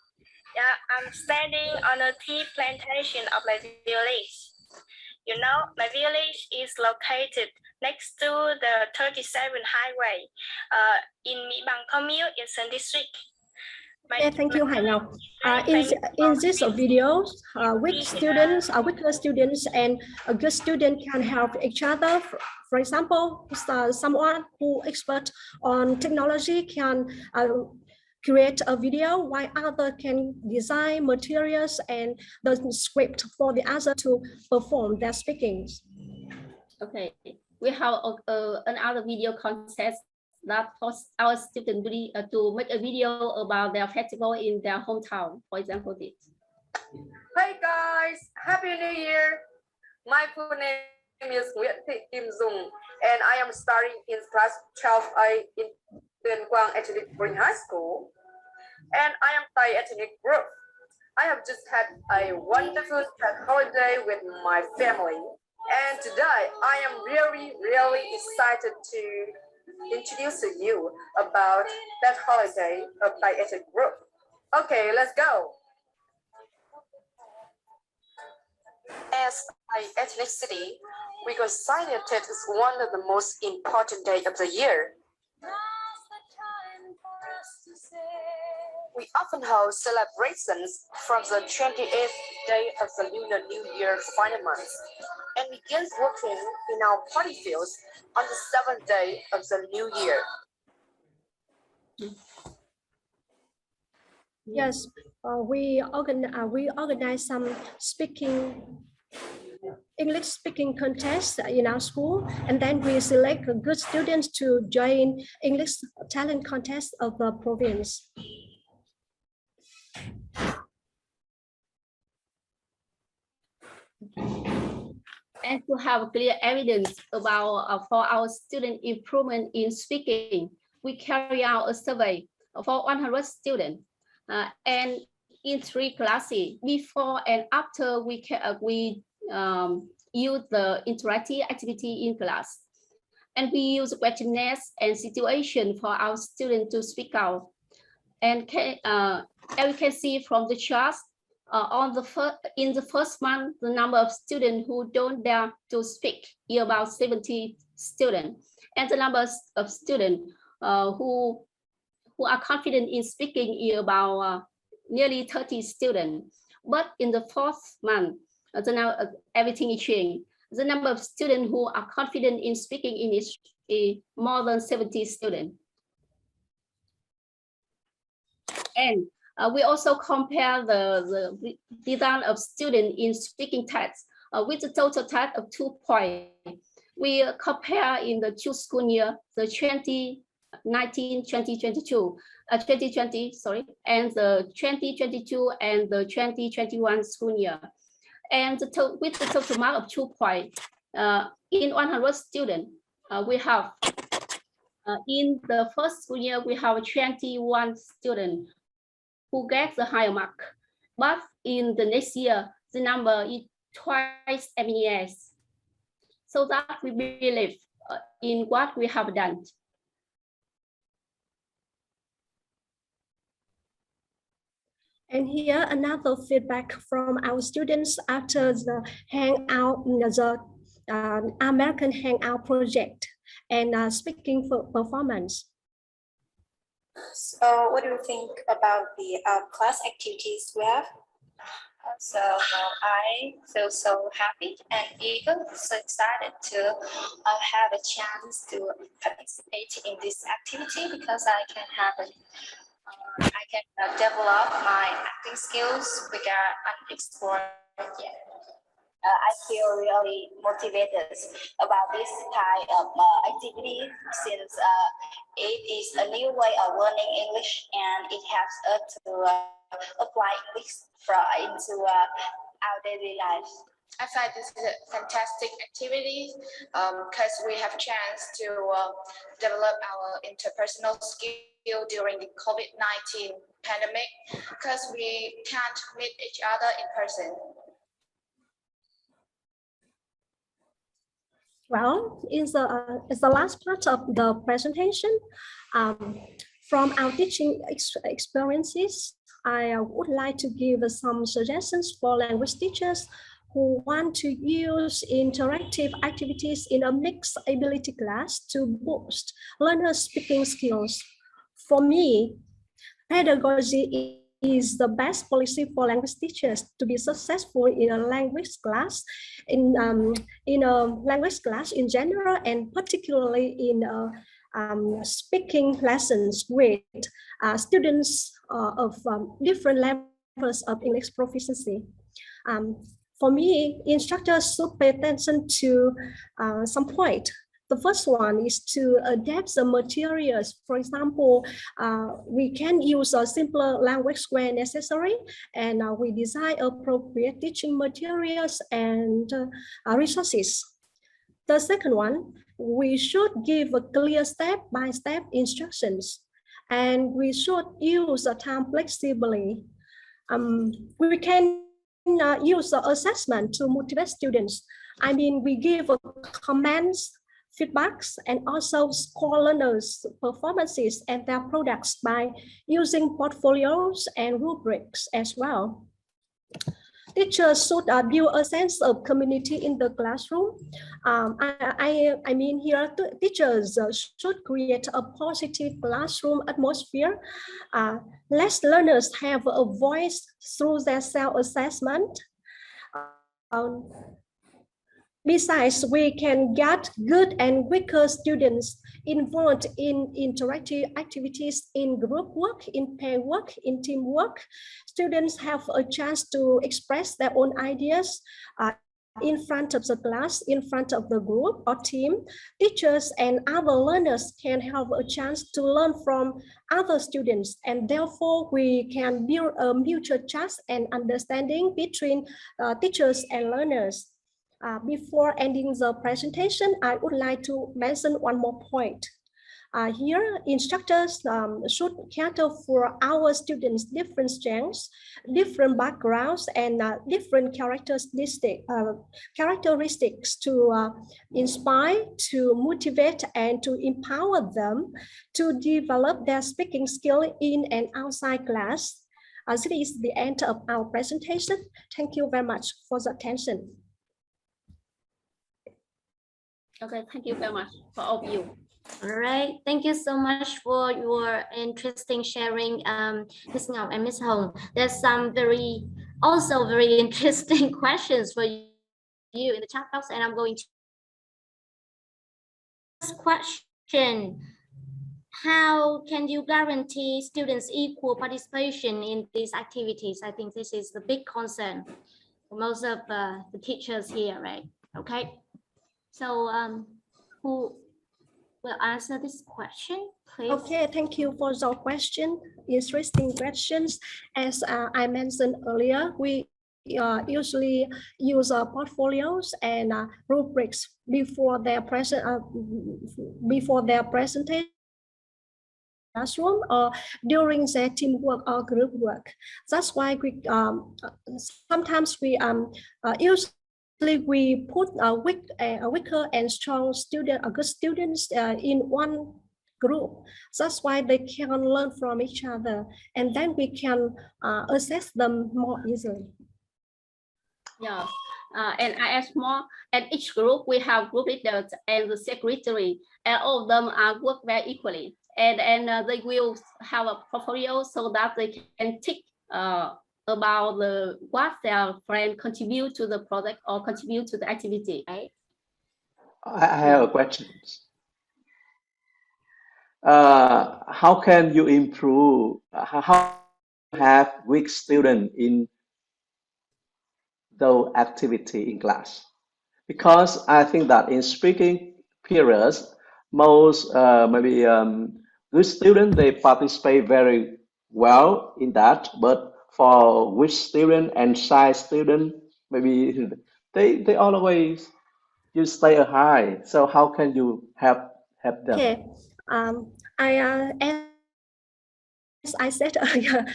Yeah, I'm standing on a tea plantation of my village. You know, my village is located next to the 37 highway in Mỹ Bằng commune in Sơn District. Okay, thank you, Hải Ngọc. In this video, weak students and a good student can help each other. For example, someone who expert on technology can create a video, while other can design materials and the script for the other to perform their speaking. Okay, we have another video contest that forced our students to make a video about their festival in their hometown, for example, this. Hey guys, Happy New Year! My full name is Nguyễn Thị Kim Dung, and I am studying in class 12A in Tuyên Quang Ethnic Boarding High School, and I am Thai ethnic group. I have just had a wonderful holiday with my family. And today I am really excited to introduce to you about that holiday of bi-ethnic group. Okay, let's go. As an ethnicity, we consider it as one of the most important days of the year. We often hold celebrations from the 28th day of the Lunar New Year final month and begin working in our party fields on the 7th day of the new year. Yes, we organize some English speaking contests in our school, and then we select good students to join English talent contest of the province. And to have clear evidence about for our student improvement in speaking, we carry out a survey for 100 students and in 3 classes. Before and after, we use the interactive activity in class, and we use questionnaires and situation for our students to speak out. And we can see from the charts, in the first month, the number of students who don't dare to speak is about 70 students, and the number of students who are confident in speaking is about nearly 30 students. But in the 4th month, everything is changed. The number of students who are confident in speaking English is more than 70 students. And we also compare the design of students in speaking tests with the total test of 2 points. We compare in the 2 school year, the 2020, sorry, and the 2022 and the 2021 school year. And with the total mark of 2 points, in 100 students, we have, in the first school year, we have 21 students who get the higher mark. But in the next year, the number is twice as many as. So that we believe in what we have done. And here another feedback from our students after the hangout, the American Hangout project and speaking performance. So what do you think about the class activities we have? So I feel so happy and eager, so excited to have a chance to participate in this activity because I can develop my acting skills which are unexplored yet. I feel really motivated about this kind of activity since it is a new way of learning English and it helps us to apply English into our daily lives. I find this is a fantastic activity because we have a chance to develop our interpersonal skill during the COVID-19 pandemic because we can't meet each other in person. Well, is the last part of the presentation. From our teaching experiences, I would like to give some suggestions for language teachers who want to use interactive activities in a mixed ability class to boost learners' speaking skills. For me, pedagogy is the best policy for language teachers to be successful in a language class, in a language class in general, and particularly in speaking lessons with students of different levels of English proficiency. For me, instructors should pay attention to some point. The first one is to adapt the materials. For example, we can use a simpler language where necessary, and we design appropriate teaching materials and resources. The second one, we should give a clear step-by-step instructions, and we should use the time flexibly. We can use the assessment to motivate students. I mean, we give comments, feedbacks, and also score learners' performances and their products by using portfolios and rubrics as well. Teachers should build a sense of community in the classroom. I mean here, teachers should create a positive classroom atmosphere. Let learners have a voice through their self-assessment. Besides, we can get good and weaker students involved in interactive activities in group work, in pair work, in teamwork. Students have a chance to express their own ideas in front of the class, in front of the group or team. Teachers and other learners can have a chance to learn from other students, and therefore we can build a mutual trust and understanding between teachers and learners. Before ending the presentation, I would like to mention one more point. Here, instructors should cater for our students' different strengths, different backgrounds, and different characteristics to inspire, to motivate, and to empower them to develop their speaking skill in and outside class. This is the end of our presentation. Thank you very much for the attention. Okay, thank you very much for all of you. All right, thank you so much for your interesting sharing, Ms. Ngọc and Ms. Hồng. There's some also very interesting questions for you in the chat box, and I'm going to. First question: how can you guarantee students equal participation in these activities? I think this is the big concern for most of the teachers here, right? Okay. So who will answer this question, please? Okay, thank you for your question. Interesting questions. As I mentioned earlier, we usually use portfolios and rubrics before their presentation classroom or during their teamwork or group work. That's why we sometimes we usually we put a weaker and strong student, good students in one group. That's why they can learn from each other, and then we can assess them more easily. Yeah, and I ask more. At each group, we have group leaders and the secretary, and all of them are work very equally. And they will have a portfolio so that they can tick about what their friend contribute to the project or contribute to the activity. Right? I have a question. How can you improve? How have weak student in the activity in class? Because I think that in speaking periods, most good students, they participate very well in that, but for weak student and shy student, maybe they always you stay high. So how can you help them? Okay, as I said, I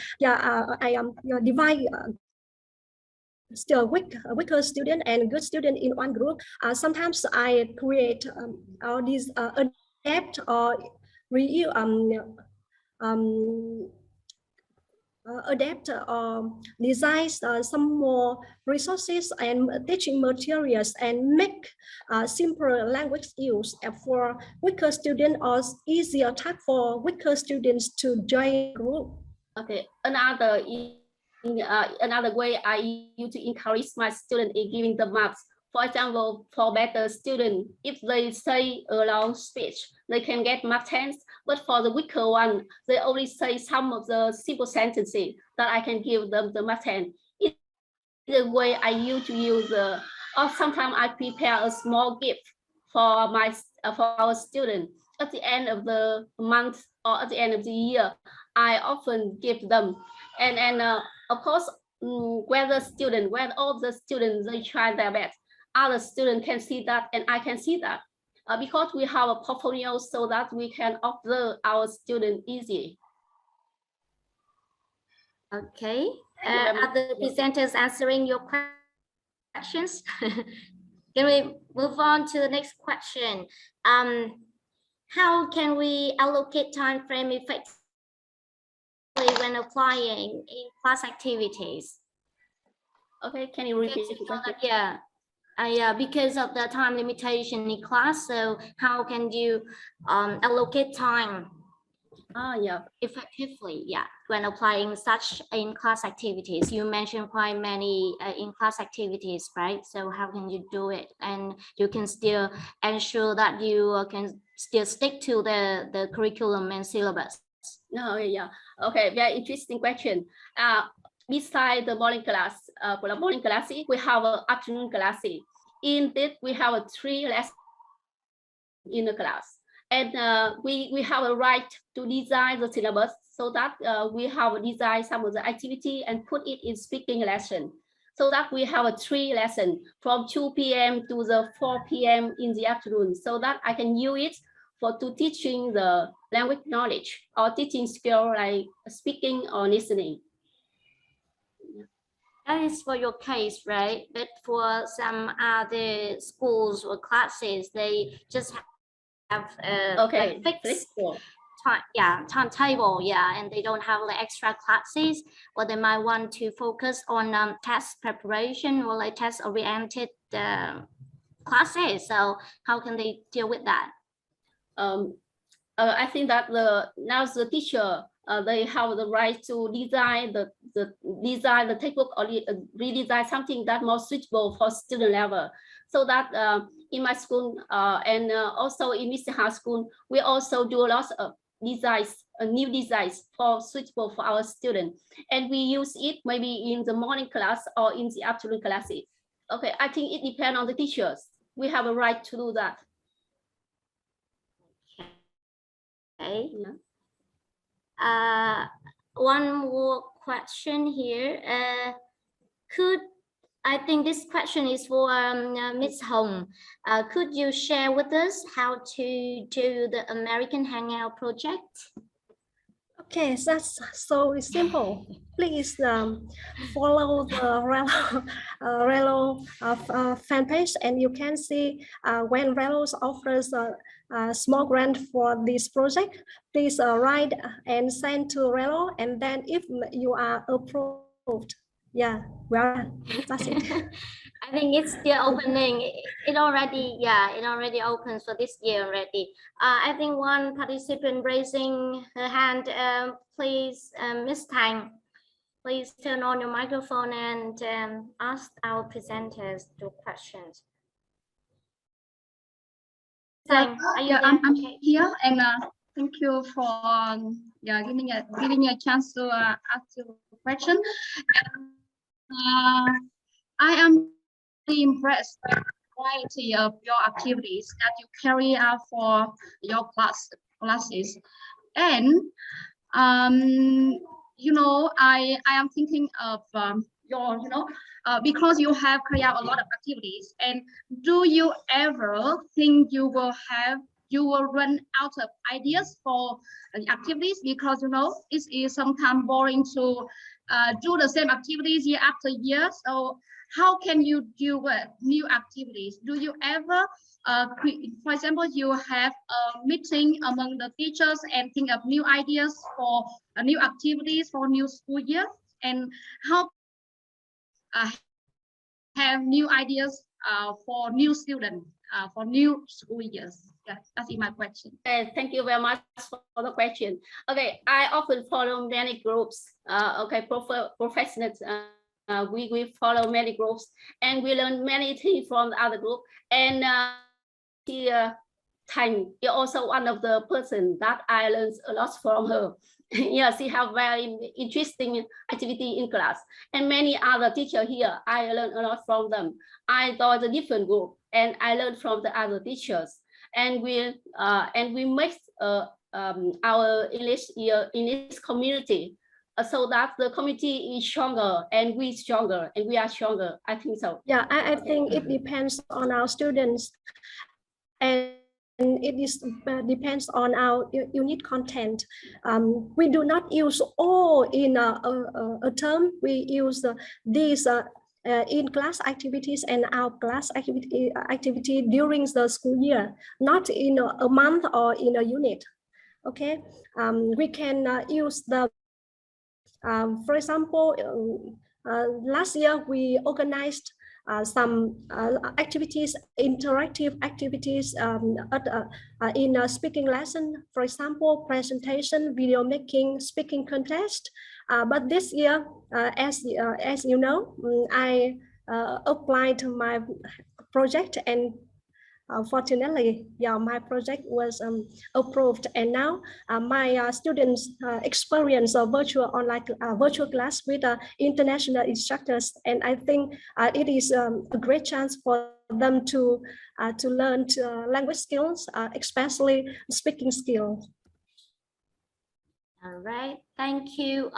divide still weaker student and good student in one group. Sometimes I create all these adapt or adapt or design some more resources and teaching materials and make simpler language use for weaker students or easier task for weaker students to join group. Okay, another way I use to encourage my student is giving them marks. For example, for better student, if they say a long speech, they can get mark 10. But for the weaker one, they only say some of the simple sentences that I can give them the mark 10. It's the way I used to use or sometimes I prepare a small gift for our student at the end of the month or at the end of the year. I often give them, and of course, when all the students they try their best, other students can see that, and I can see that, because we have a portfolio so that we can observe our students easily. Okay, other presenters answering your questions. Can we move on to the next question? How can we allocate time frame effectively when applying in class activities? Okay, can you repeat the question? Yeah, because of the time limitation in class, so how can you allocate time effectively, when applying such in-class activities? You mentioned quite many in-class activities, right? So how can you do it, and you can still ensure that you can still stick to the curriculum and syllabus? Okay, very interesting question. Beside the morning class, for the morning classes, we have an afternoon classes. In this, we have 3 lessons in the class, and we have a right to design the syllabus, so that we have designed some of the activity and put it in speaking lesson, so that we have a 3 lesson from 2 p.m. to the 4 p.m. in the afternoon, so that I can use it for teaching the language knowledge or teaching skill like speaking or listening. That is for your case, right? But for some other schools or classes, they just have like fixed timetable, and they don't have like extra classes, or they might want to focus on test preparation or like test oriented classes. So how can they deal with that? I think that now the teacher they have the right to design the textbook or redesign something that more suitable for student level. So that in my school and also in Mr. Ha school, we also do lots of designs, new designs for suitable for our students, and we use it maybe in the morning class or in the afternoon classes. Okay, I think it depends on the teachers. We have a right to do that. Okay. One more question here. I think this question is for Ms. Hong. Could you share with us how to do the American Hangout project? Okay, that's so simple. Please follow the Relo fan page, and you can see when Relo offers a small grant for this project. Please write and send to Relo, and then if you are approved, that's it. I think it's still opening. It already opens for this year already. I think one participant raising her hand. Please, Ms. Tang, please turn on your microphone and ask our presenters two questions. Tang, I'm here, and thank you for giving me a chance to ask you a question. I am really impressed with the variety of your activities that you carry out for your classes, and I am thinking of your because you have carried out a lot of activities, and do you ever think you will run out of ideas for the activities, because it is sometimes boring to do the same activities year after year? So how can you deal with new activities? Do you ever, for example, you have a meeting among the teachers and think of new ideas for new activities for new school year? And how have new ideas for new students for new school years? Yeah, that's my question. Thank you very much for the question. Okay, I often follow many groups. Professionals. We follow many groups, and we learn many things from the other group. And Tang is also one of the person that I learned a lot from her. Yeah, she have very interesting activity in class, and many other teachers here, I learned a lot from them. I joined a different group, and I learned from the other teachers, and we make our English community, so that the community is stronger, and we stronger, and we are stronger. I think so. Yeah, I think it depends on our students, and depends on our unique content. We do not use all in a term. We use these in-class activities and out-class activity during the school year, not in a month or in a unit. Okay, we can use the, for example, last year we organized some activities, interactive activities in a speaking lesson, for example, presentation, video making, speaking contest. But this year, as you know, I applied my project, and fortunately, yeah, my project was approved, and now my students experience a virtual class with international instructors, and I think it is a great chance for them to learn language skills, especially speaking skills. All right, thank you.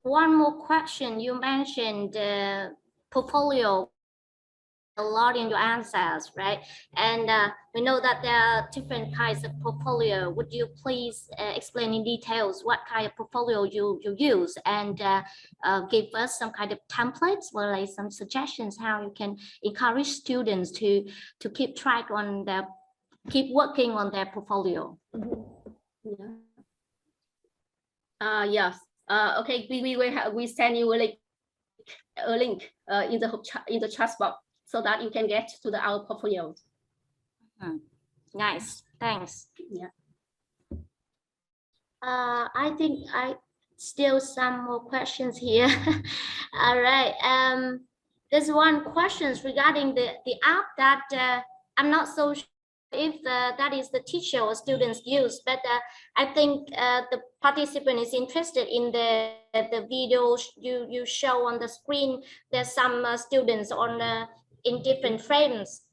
One more question. You mentioned portfolio a lot in your answers, right? And we know that there are different kinds of portfolio. Would you please explain in details what kind of portfolio you use, and give us some kind of templates or like some suggestions how you can encourage students to keep track on keep working on their portfolio? Yes. Okay. We send you a link in the chat box, so that you can get to our portfolio. Nice, thanks. Yeah. I think I still some more questions here. All right. There's one question regarding the app that I'm not so sure if that is the teacher or students use, but I think the participant is interested in the video you show on the screen. There's some students on in different frames,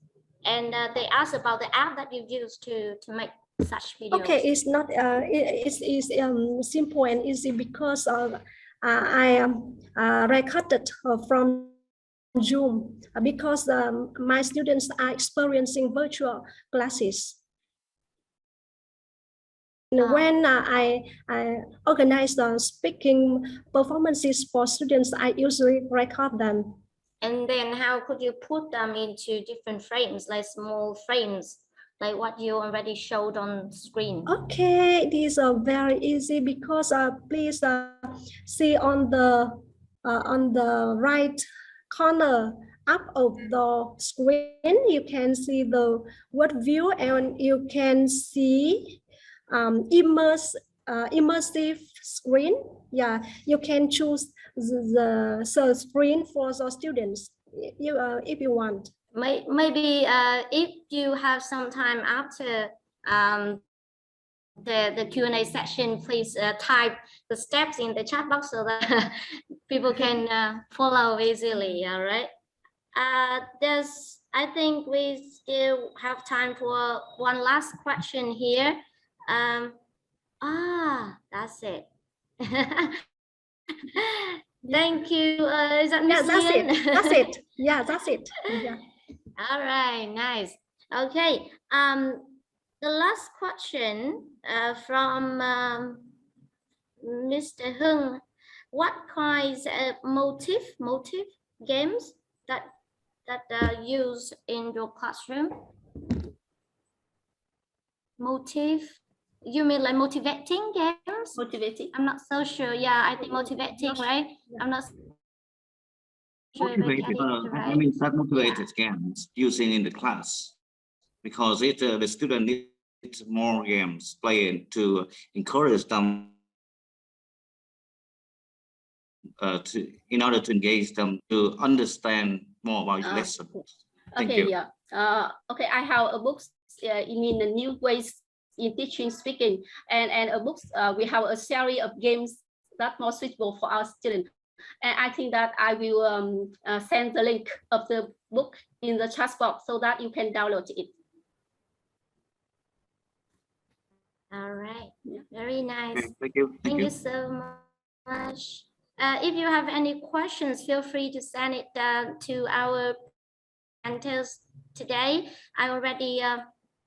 and they ask about the app that you use to make such videos. Okay, it's not it's simple and easy, because I recorded from Zoom, because my students are experiencing virtual classes. When I organize the speaking performances for students, I usually record them. And then how could you put them into different frames, like small frames, like what you already showed on screen? Okay, these are very easy, because please see on the right corner up of the screen, you can see the word view, and you can see immersive screen. Yeah, you can choose the screen for the students if you want. Maybe if you have some time after the Q&A session, please type the steps in the chat box so that people can follow easily. All right. I think we still have time for one last question here. That's it. Thank you. Is that Miss That's Lien? it. That's it. Yeah, that's it. Yeah. All right, nice. Okay. The last question from Mr. Hung. What kinds of motive games that used in your classroom? Motive? You mean like motivating games? Motivating? I'm not so sure. Yeah, I think motivating, right? I'm not sure if I get it right. I mean, that motivated games using in the class, because the student needs more games playing to encourage them in order to engage them to understand more about your lesson. Thank you. Yeah. Okay, I have a book. You mean the new ways in teaching speaking, and a book. We have a series of games that more suitable for our students. And I think that I will send the link of the book in the chat box so that you can download it. All right, very nice. Okay, thank you. Thank you so much. If you have any questions, feel free to send it to our presenters today. I already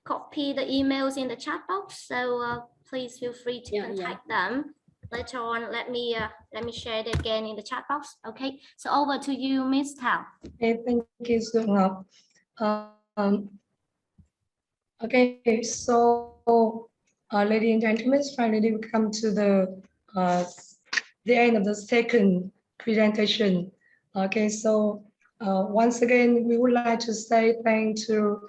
copied the emails in the chat box, so please feel free to contact them. later on. Let me share it again in the chat box. Okay, so over to you, Miss Thảo. Okay, thank you, Xuân Ngọc. Okay, so ladies and gentlemen, finally we come to the end of the second presentation. Okay, so once again, we would like to say thank to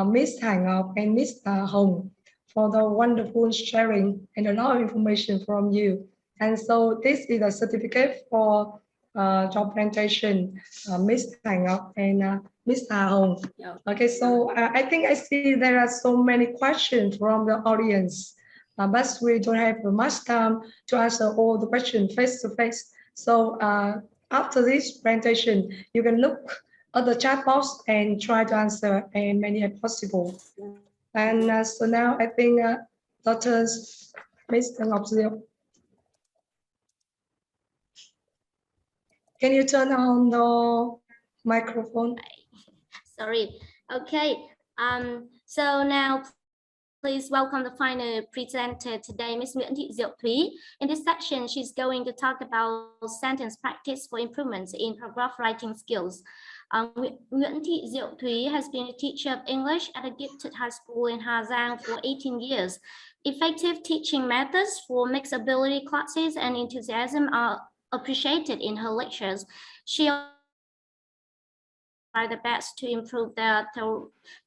Miss Thảo Ngọc and Miss Hồng for the wonderful sharing and a lot of information from you. And so this is a certificate for job presentation, Miss Thảo Ngọc and Miss Hồng. Okay, so I think I see there are so many questions from the audience, but we don't have much time to answer all the questions face to face. So after this presentation, you can look at the chat box and try to answer as many as possible. And so now I think Dr. Mr. Ngọc Diệu, can you turn on the microphone? Sorry. Okay. So now please welcome the final presenter today, Ms. Nguyễn Thị Diệu Thúy. In this section, she's going to talk about sentence practice for improvements in paragraph writing skills. Nguyễn Thị Diệu Thúy has been a teacher of English at a gifted high school in Hà Giang for 18 years. Effective teaching methods for mixed ability classes and enthusiasm are appreciated in her lectures. She try the best to improve their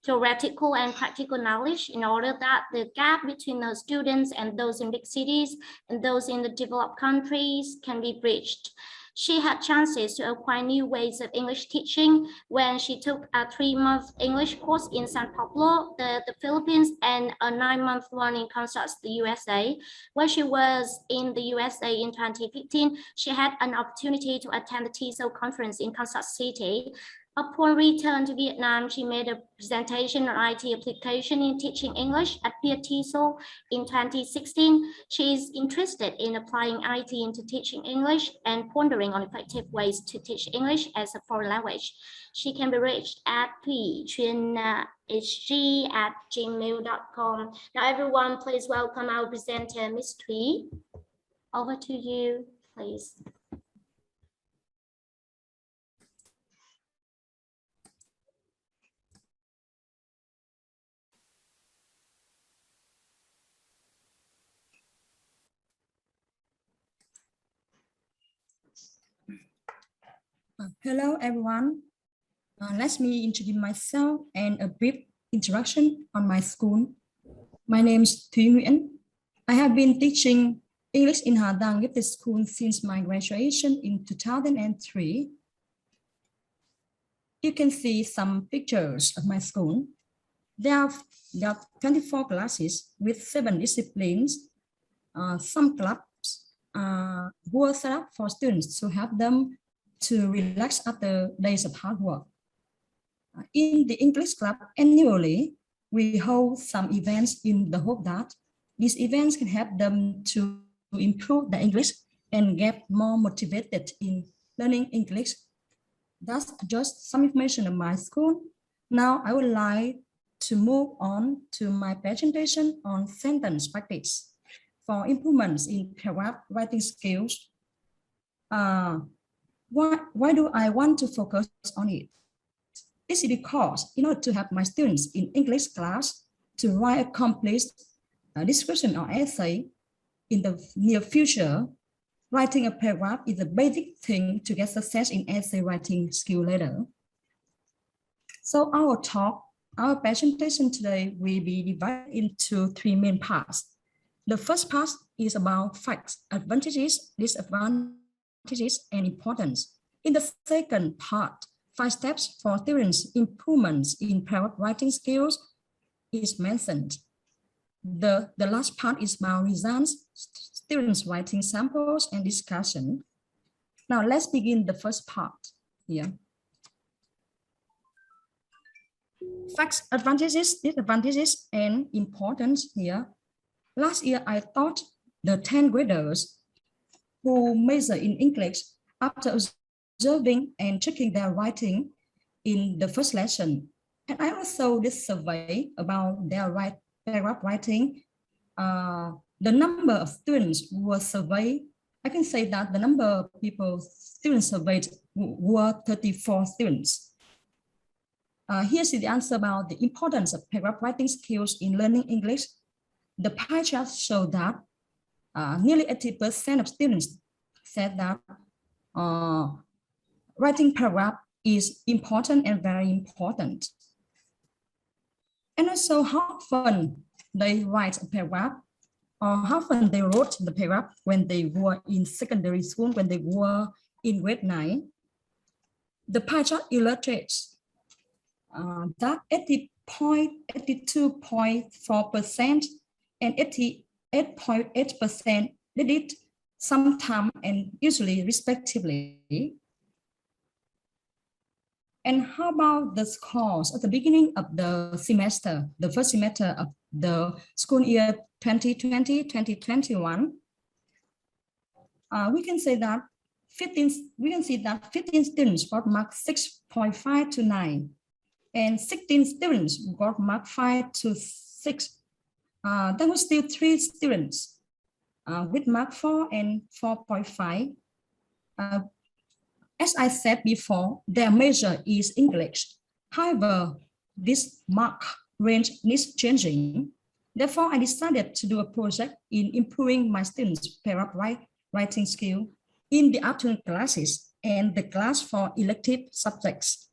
theoretical and practical knowledge in order that the gap between the students and those in big cities and those in the developed countries can be bridged. She had chances to acquire new ways of English teaching when she took a 3-month English course in San Pablo, the Philippines, and a 9-month one in Kansas, the USA. When she was in the USA in 2015, she had an opportunity to attend the TESOL conference in Kansas City. Upon return to Vietnam, she made a presentation on IT application in teaching English at TESOL in 2016. She is interested in applying IT into teaching English and pondering on effective ways to teach English as a foreign language. She can be reached at thuy@gmail.com. Now, everyone, please welcome our presenter, Ms. Thuy. Over to you, please. Hello, everyone. Let me introduce myself and a brief introduction on my school. My name is Thuy Nguyễn. I have been teaching English in Hà Giang Gifted School since my graduation in 2003. You can see some pictures of my school. There are 24 classes with 7 disciplines. Some clubs were set up for students to help them to relax after days of hard work. In the English club, annually, we hold some events in the hope that these events can help them to improve their English and get more motivated in learning English. That's just some information of my school. Now I would like to move on to my presentation on sentence practice for improvements in paragraph writing skills. Why do I want to focus on it? It's because in order to help my students in English class to write a complete description or essay in the near future, writing a paragraph is a basic thing to get success in essay writing skill later. So our presentation today will be divided into 3 main parts. The first part is about facts, advantages, disadvantages, and importance. In the second part, 5 steps for students' improvements in paragraph writing skills is mentioned. The last part is about results, students' writing samples, and discussion. Now let's begin the first part here. Facts, advantages, disadvantages, and importance here. Last year, I taught the 10th graders who major in English after observing and checking their writing in the first lesson. And I also did survey about their paragraph writing the number of students who were surveyed, I can say that the number of students surveyed were 34 students. Here's the answer about the importance of paragraph writing skills in learning English. The pie chart showed that nearly 80% of students said that writing paragraph is important and very important. And also how often they write a paragraph, or how often they wrote the paragraph when they were in secondary school, when they were in grade 9. The pie chart illustrates that 82.4% and 88.8% did it sometime and usually respectively. And how about the scores at the beginning of the semester, the first semester of the school year 2020-2021? We can say that 15 students got marked 6.5 to 9, and 16 students got marked 5 to 6. There were still 3 students with mark 4 and 4.5. As I said before, their measure is English. However, this mark range needs changing. Therefore, I decided to do a project in improving my students' paragraph writing skill in the afternoon classes and the class for elective subjects.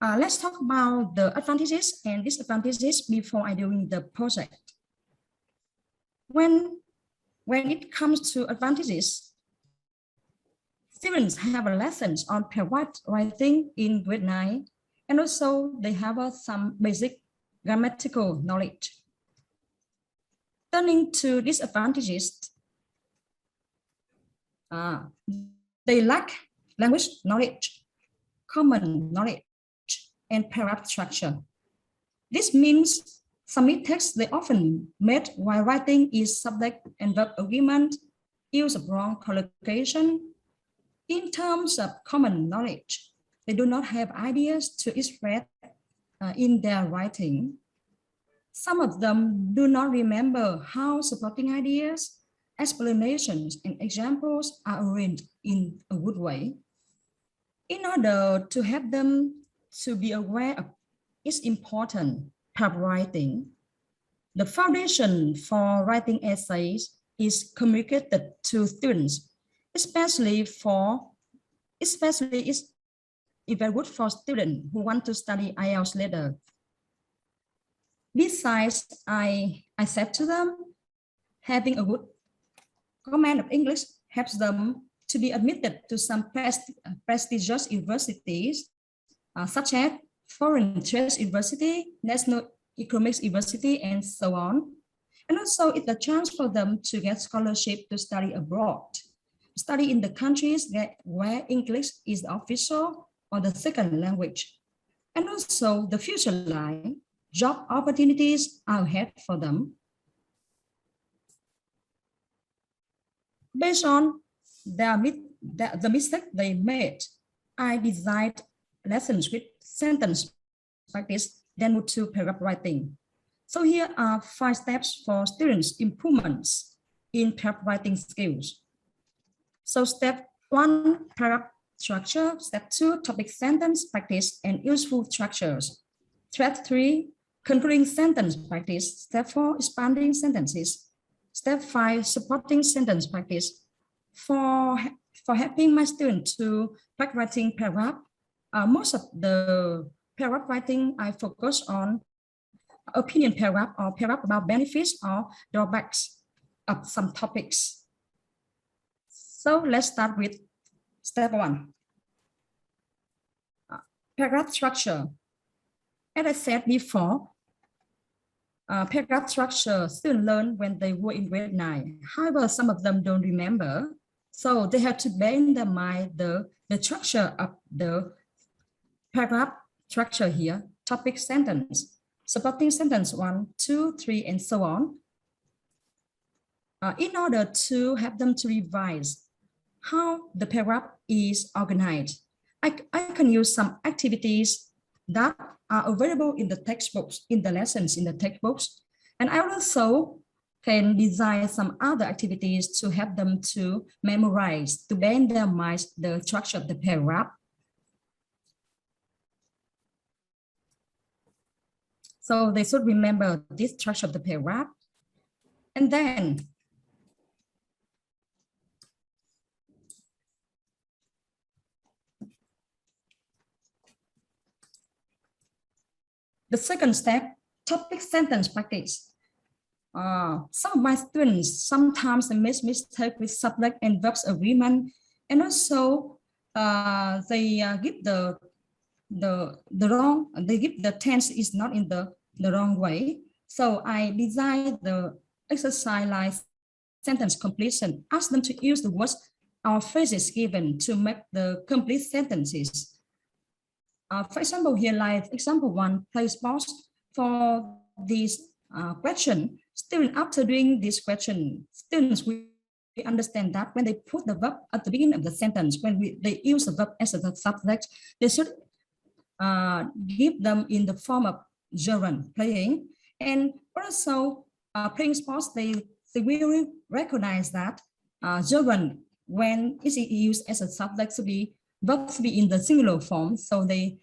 Let's talk about the advantages and disadvantages before I doing the project. When it comes to advantages, students have lessons on paragraph writing in grade 9, and also they have some basic grammatical knowledge. Turning to disadvantages, they lack language knowledge, common knowledge, and paragraph structure. This means some mistakes they often made while writing is subject and verb agreement, use of wrong collocation. In terms of common knowledge, they do not have ideas to express in their writing. Some of them do not remember how supporting ideas, explanations, and examples are arranged in a good way. In order to help them to be aware of its important paragraph writing, the foundation for writing essays is communicated to students, especially it's very good for students who want to study IELTS later. Besides, I said to them, having a good command of English helps them to be admitted to some prestigious universities, such as Foreign Trade University, National Economics University, and so on. And also it's a chance for them to get scholarship to study abroad, study in the countries where English is the official or the second language. And also the future life, job opportunities are ahead for them. Based on the mistake they made, I designed lessons with sentence practice, then move to paragraph writing. So here are 5 steps for students' improvements in paragraph writing skills. So step 1, paragraph structure. Step 2, topic sentence practice and useful structures. Step 3, concluding sentence practice. Step 4, expanding sentences. Step 5, supporting sentence practice. For helping my students to practice writing paragraph, most of the paragraph writing I focus on opinion paragraph or paragraph about benefits or drawbacks of some topics. So let's start with step 1. Paragraph structure. As I said before, paragraph structure students learn when they were in grade 9. However, some of them don't remember. So they have to bear in their mind the structure of the paragraph structure here, topic sentence, supporting sentence 1, 2, 3, and so on. In order to help them to revise how the paragraph is organized, I can use some activities that are available in the textbooks, in the lessons in the textbooks. And I also can design some other activities to help them to memorize, to bend their minds the structure of the paragraph. So they should remember this structure of the paragraph. And then the second step, topic sentence practice. Some of my students sometimes make mistake with subject and verbs agreement, and also they give the tense is not in the wrong way. So I design the exercise like sentence completion. Ask them to use the words or phrases given to make the complete sentences. For example, here like example 1, play sports. For this question, students after doing this question, students will understand that when they put the verb at the beginning of the sentence, when they use the verb as a subject, they should give them in the form of gerund, playing. And also playing sports, they will recognize that gerund, when it's used as a subject, to be verb to be in the singular form, so they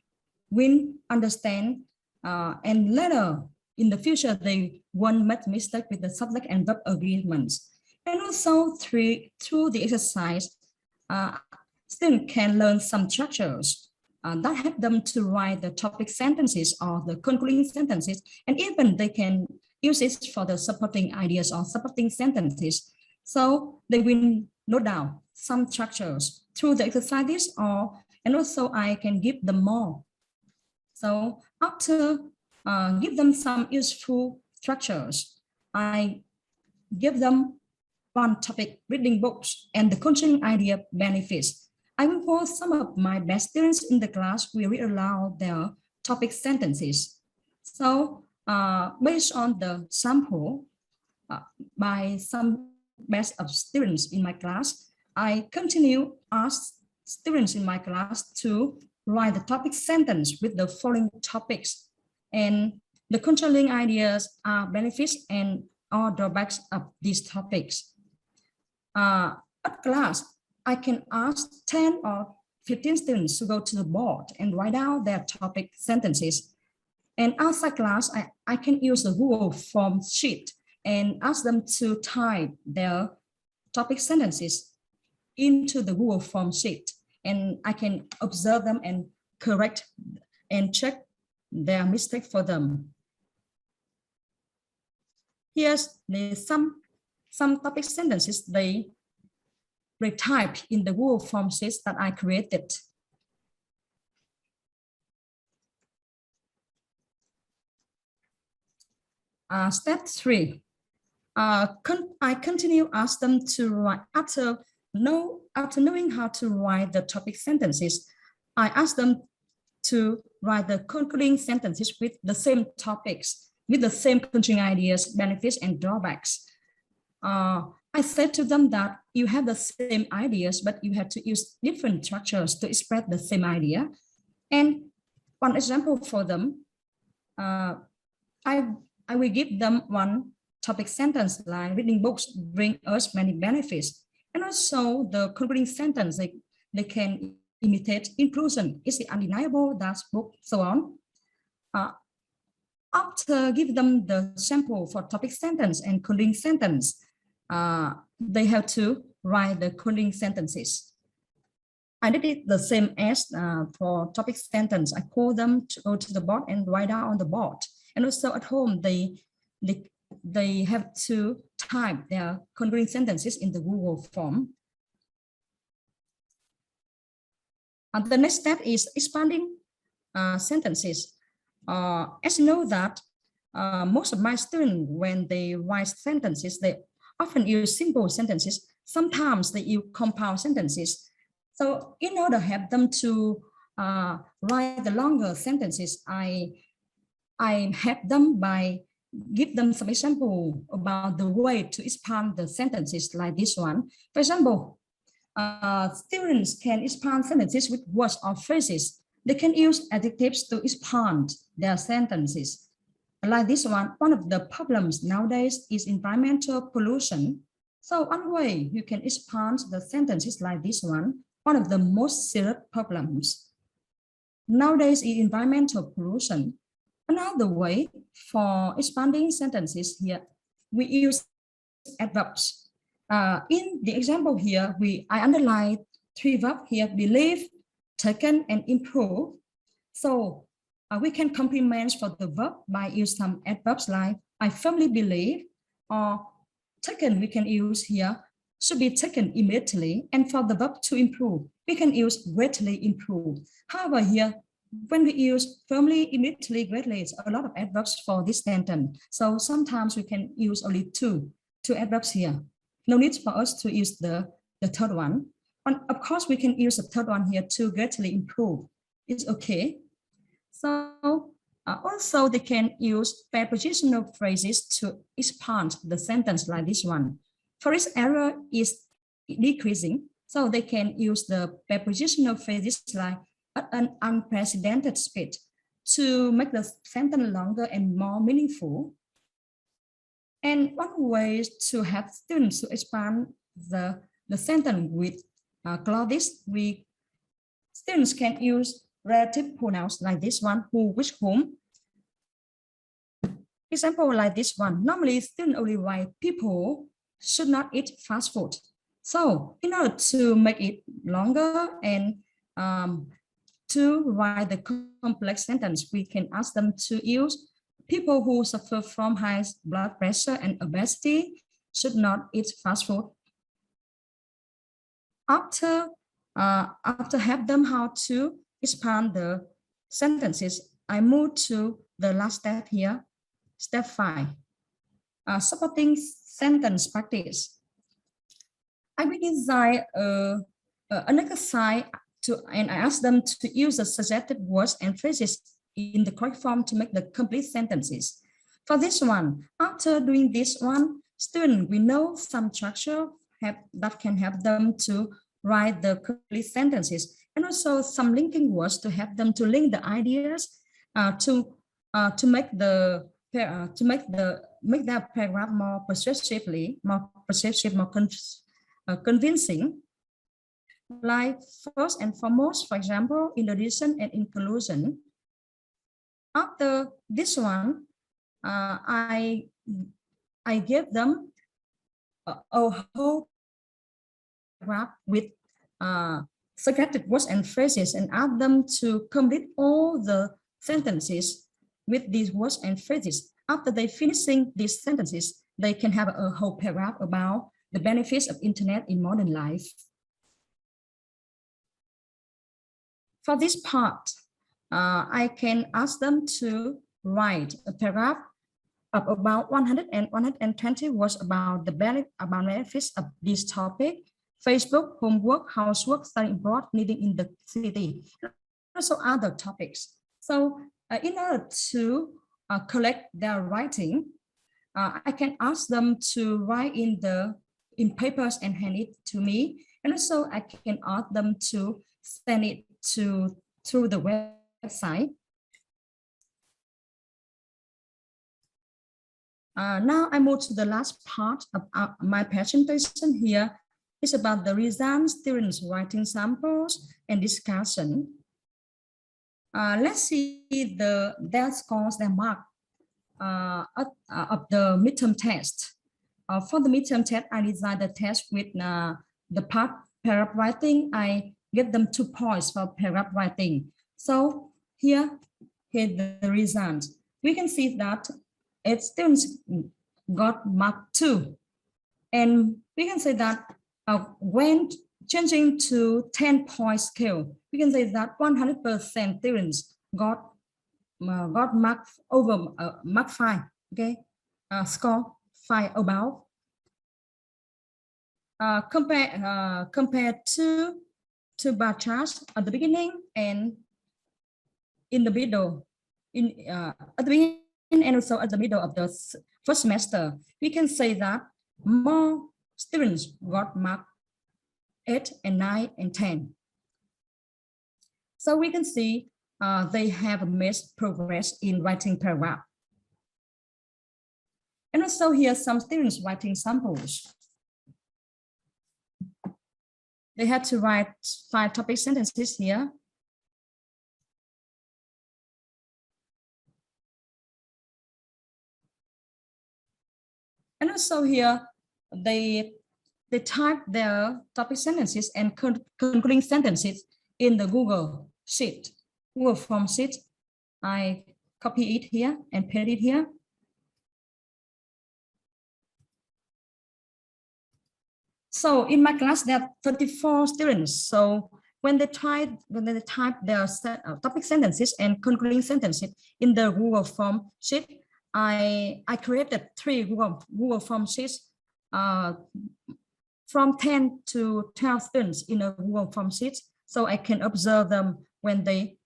will understand, and later in the future they won't make mistake with the subject and verb agreements. And also through the exercise, students can learn some structures that help them to write the topic sentences or the concluding sentences, and even they can use it for the supporting ideas or supporting sentences. So they will note down some structures through the exercises, and also I can give them more. So after give them some useful structures, I give them one topic, reading books, and the coaching idea benefits. I will force some of my best students in the class will read aloud their topic sentences. So based on the sample by some best of students in my class, I continue ask students in my class to write the topic sentence with the following topics, and the controlling ideas are benefits and or drawbacks of these topics. At class, I can ask 10 or 15 students to go to the board and write down their topic sentences. And outside class, I can use the Google Form sheet and ask them to type their topic sentences into the Google Form sheet. And I can observe them and correct and check their mistake for them. Here's some topic sentences they retype in the Google Form sheets that I created. Step 3. I continue ask them to write after knowing how to write the topic sentences. I ask them to write the concluding sentences with the same topics, with the same continuing ideas, benefits, and drawbacks. I said to them that you have the same ideas, but you have to use different structures to express the same idea. And one example for them, I will give them one topic sentence like reading books bring us many benefits. And also the concluding sentence, they can imitate inclusion. Is it undeniable that book, so on. After give them the sample for topic sentence and concluding sentence, they have to write the concluding sentences. I did it the same as for topic sentence. I call them to go to the board and write down on the board. And also at home, they have to type their concluding sentences in the Google form. And the next step is expanding sentences. As you know that most of my students, when they write sentences, they often use simple sentences. Sometimes they use compound sentences. So in order to help them to write the longer sentences, I help them by give them some example about the way to expand the sentences like this one. For example, students can expand sentences with words or phrases they can use adjectives to expand their sentences. Like this one of the problems nowadays is environmental pollution. So one way you can expand the sentences like this one of the most serious problems nowadays is environmental pollution. Another way for expanding sentences here, we use adverbs. In the example here, I underline 3 verbs here: believe, taken, and improve. So we can complement for the verb by use some adverbs like I firmly believe, or taken we can use here should be taken immediately, and for the verb to improve we can use greatly improve. However, here when we use firmly, immediately, greatly, it's a lot of adverbs for this sentence. So sometimes we can use only two adverbs here. No need for us to use the third one. And of course, we can use the third one here to greatly improve. It's okay. So also they can use prepositional phrases to expand the sentence like this one. For each error is decreasing, so they can use the prepositional phrases like at an unprecedented speed to make the sentence longer and more meaningful. And one way to help students to expand the sentence with clauses, students can use relative pronouns like this one, who, which, whom. Example like this one, normally students only write people should not eat fast food. So in order to make it longer and to write the complex sentence, we can ask them to use people who suffer from high blood pressure and obesity should not eat fast food. After help them how to expand the sentences, I move to the last step here, step 5, supporting sentence practice. I will design an exercise and I ask them to use the suggested words and phrases in the correct form to make the complete sentences. For this one, after doing this one, students will know some structure that can help them to write the complete sentences, and also some linking words to help them to link the ideas to make their paragraph more convincing. Like first and foremost, for example, in addition and inclusion. After this one, I give them a whole paragraph with suggested words and phrases and ask them to complete all the sentences with these words and phrases. After they finishing these sentences, they can have a whole paragraph about the benefits of internet in modern life. For this part, I can ask them to write a paragraph of about 100 and 120 words about the benefits of this topic: Facebook, homework, housework, studying abroad, living in the city, also other topics. So in order to collect their writing, I can ask them to write in papers and hand it to me, and also I can ask them to send it through the website. Now I move to the last part of my presentation here. It's about the results, students writing samples and discussion. Let's see their scores, their mark of the midterm test. For the midterm test, I designed the test with the part paragraph writing. I give them 2 points for paragraph writing. So here the results. We can see that students got mark 2. And we can say that when changing to 10-point scale, we can say that 100% students got mark over mark 5. Okay, score 5 above. Compared to bar charts at the beginning and in the middle, at the beginning and also at the middle of the first semester, we can say that more students got mark 8 and 9 and 10. So we can see they have made progress in writing paragraph. And also here some students writing samples. They had to write 5 topic sentences here. And also here, they type their topic sentences and concluding sentences in the Google Sheet, Google Form sheet. I copy it here and paste it here. So in my class, there are 34 students. So when they type their topic sentences and concluding sentences in the Google Form sheet, I created 3 Google Form sheets from 10 to 12 students in a Google Form sheet, so I can observe them when they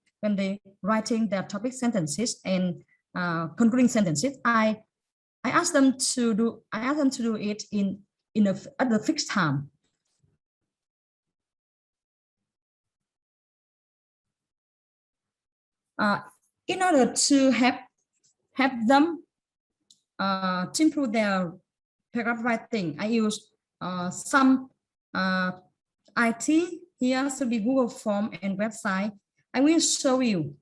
writing their topic sentences and concluding sentences. I ask them to do it at the fixed time. In order to help them to improve their paragraph writing, I use some IT here, so the Google Form and website. I will show you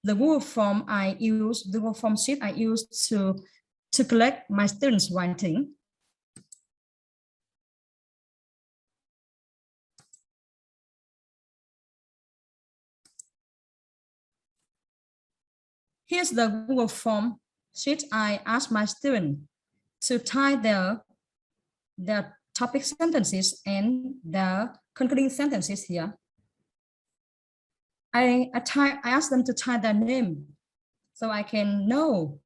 the Google Form I use, the Google Form sheet I use to collect my students' writing. Here's the Google Form sheet. I asked my student to type their topic sentences and the concluding sentences here. I asked them to type their name so I can know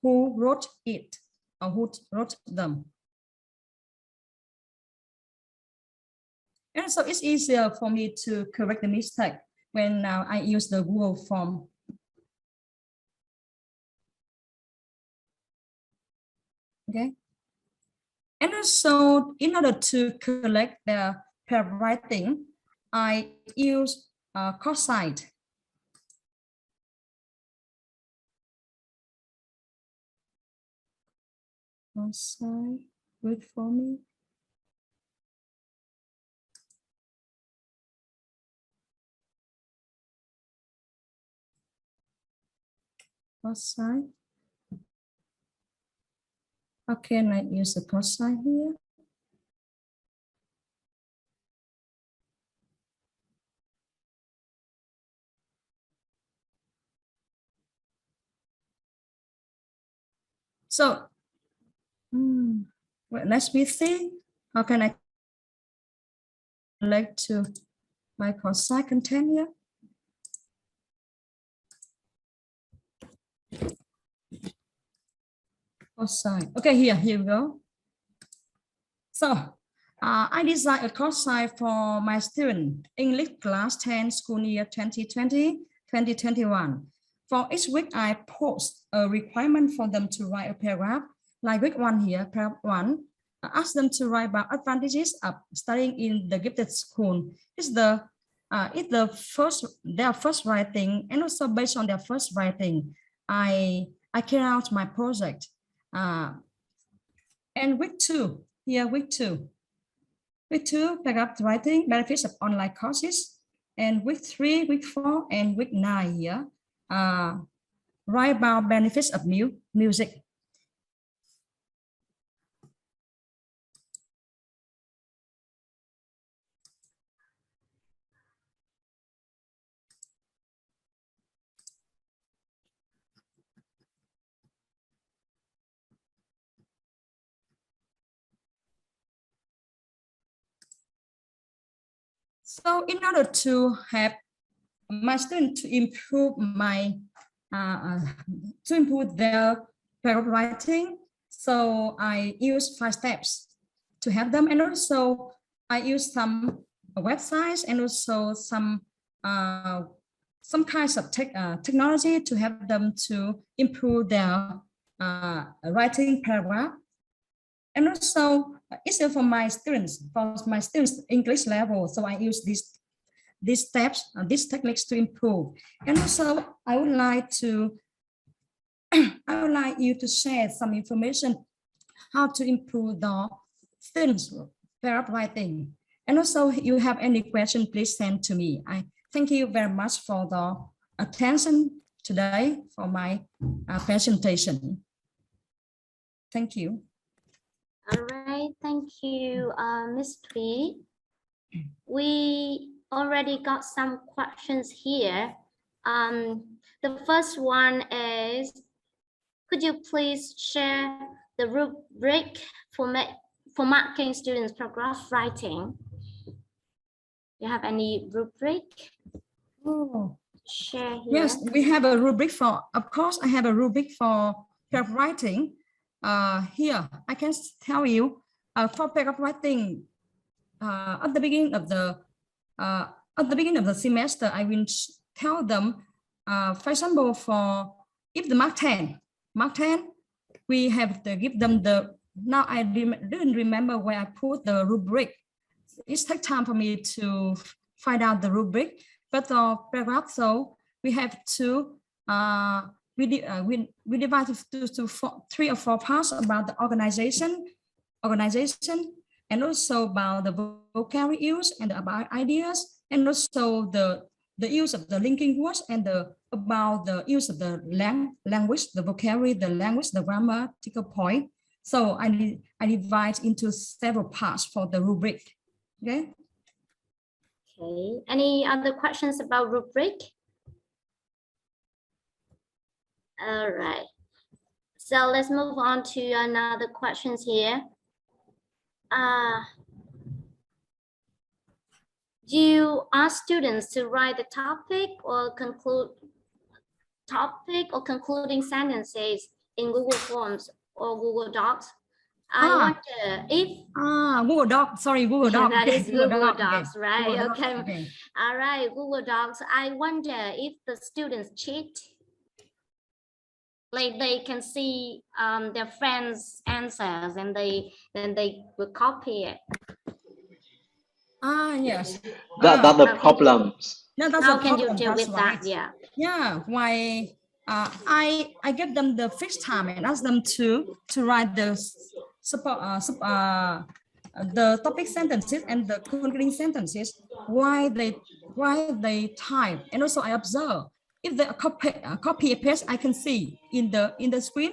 who wrote it or who wrote them. And so it's easier for me to correct the mistake when I use the Google Form. Okay. And also, in order to collect the paragraph writing, I use course site. Course site, wait for me. Course site. How can I use the course site here? So, well, let's see. How can I connect to my course site content here? Course site. Okay, here we go. So, I designed a course site for my student English class 10 school year 2020-2021. For each week, I post a requirement for them to write a paragraph. Like week 1 here, paragraph 1, I ask them to write about advantages of studying in the gifted school. It's their first writing, and also based on their first writing, I carry out my project. And week 2, here week 2, paragraph writing, benefits of online courses, and week 3, week 4, and week 9 here, write about benefits of music. So in order to help my students to improve their paragraph writing, so I use 5 steps to help them, and also I use some websites and also some kinds of technology to help them to improve their writing paragraph. And also easier for my students English level, so I use this these steps, these techniques to improve. And also, I would like you to share some information how to improve the students' paragraph writing. And also, you have any question, please send to me. I thank you very much for the attention today for my presentation. Thank you. All right, thank you, Ms. Thủy. We already got some questions here. The first one is, could you please share the rubric for marking students' paragraph writing? You have any rubric? Oh. Share here. Yes, we have a rubric for, of course, I have a rubric for paragraph writing. Here, I can tell you for paragraph writing, at the beginning of the semester, I will tell them, for example, for if the mark 10, we have to give them the, now I didn't remember where I put the rubric. It takes time for me to find out the rubric, but the paragraph, so we have to, we divide to 3 or 4 parts about the organization, and also about the vocabulary use and about ideas, and also the use of the linking words, and about the use of the language, the vocabulary, the language, the grammatical point. So I divide into several parts for the rubric. Okay. Okay. Any other questions about rubric? All right. So let's move on to another questions here. Do you ask students to write the topic or concluding sentences in Google Forms or Google Docs? I wonder if Google Docs, sorry, Google Docs. that is Google Docs, okay. right? Google Okay. Docs, okay. All right, Google Docs. I wonder if the students cheat, like they can see their friends' answers and then they will copy it. Yes. That's the problems. How can you deal with that? Yeah. Yeah. Why? I give them the fixed time and ask them to write the the topic sentences and the concluding sentences. Why they type, and also I observe if they copy and paste. I can see in the screen,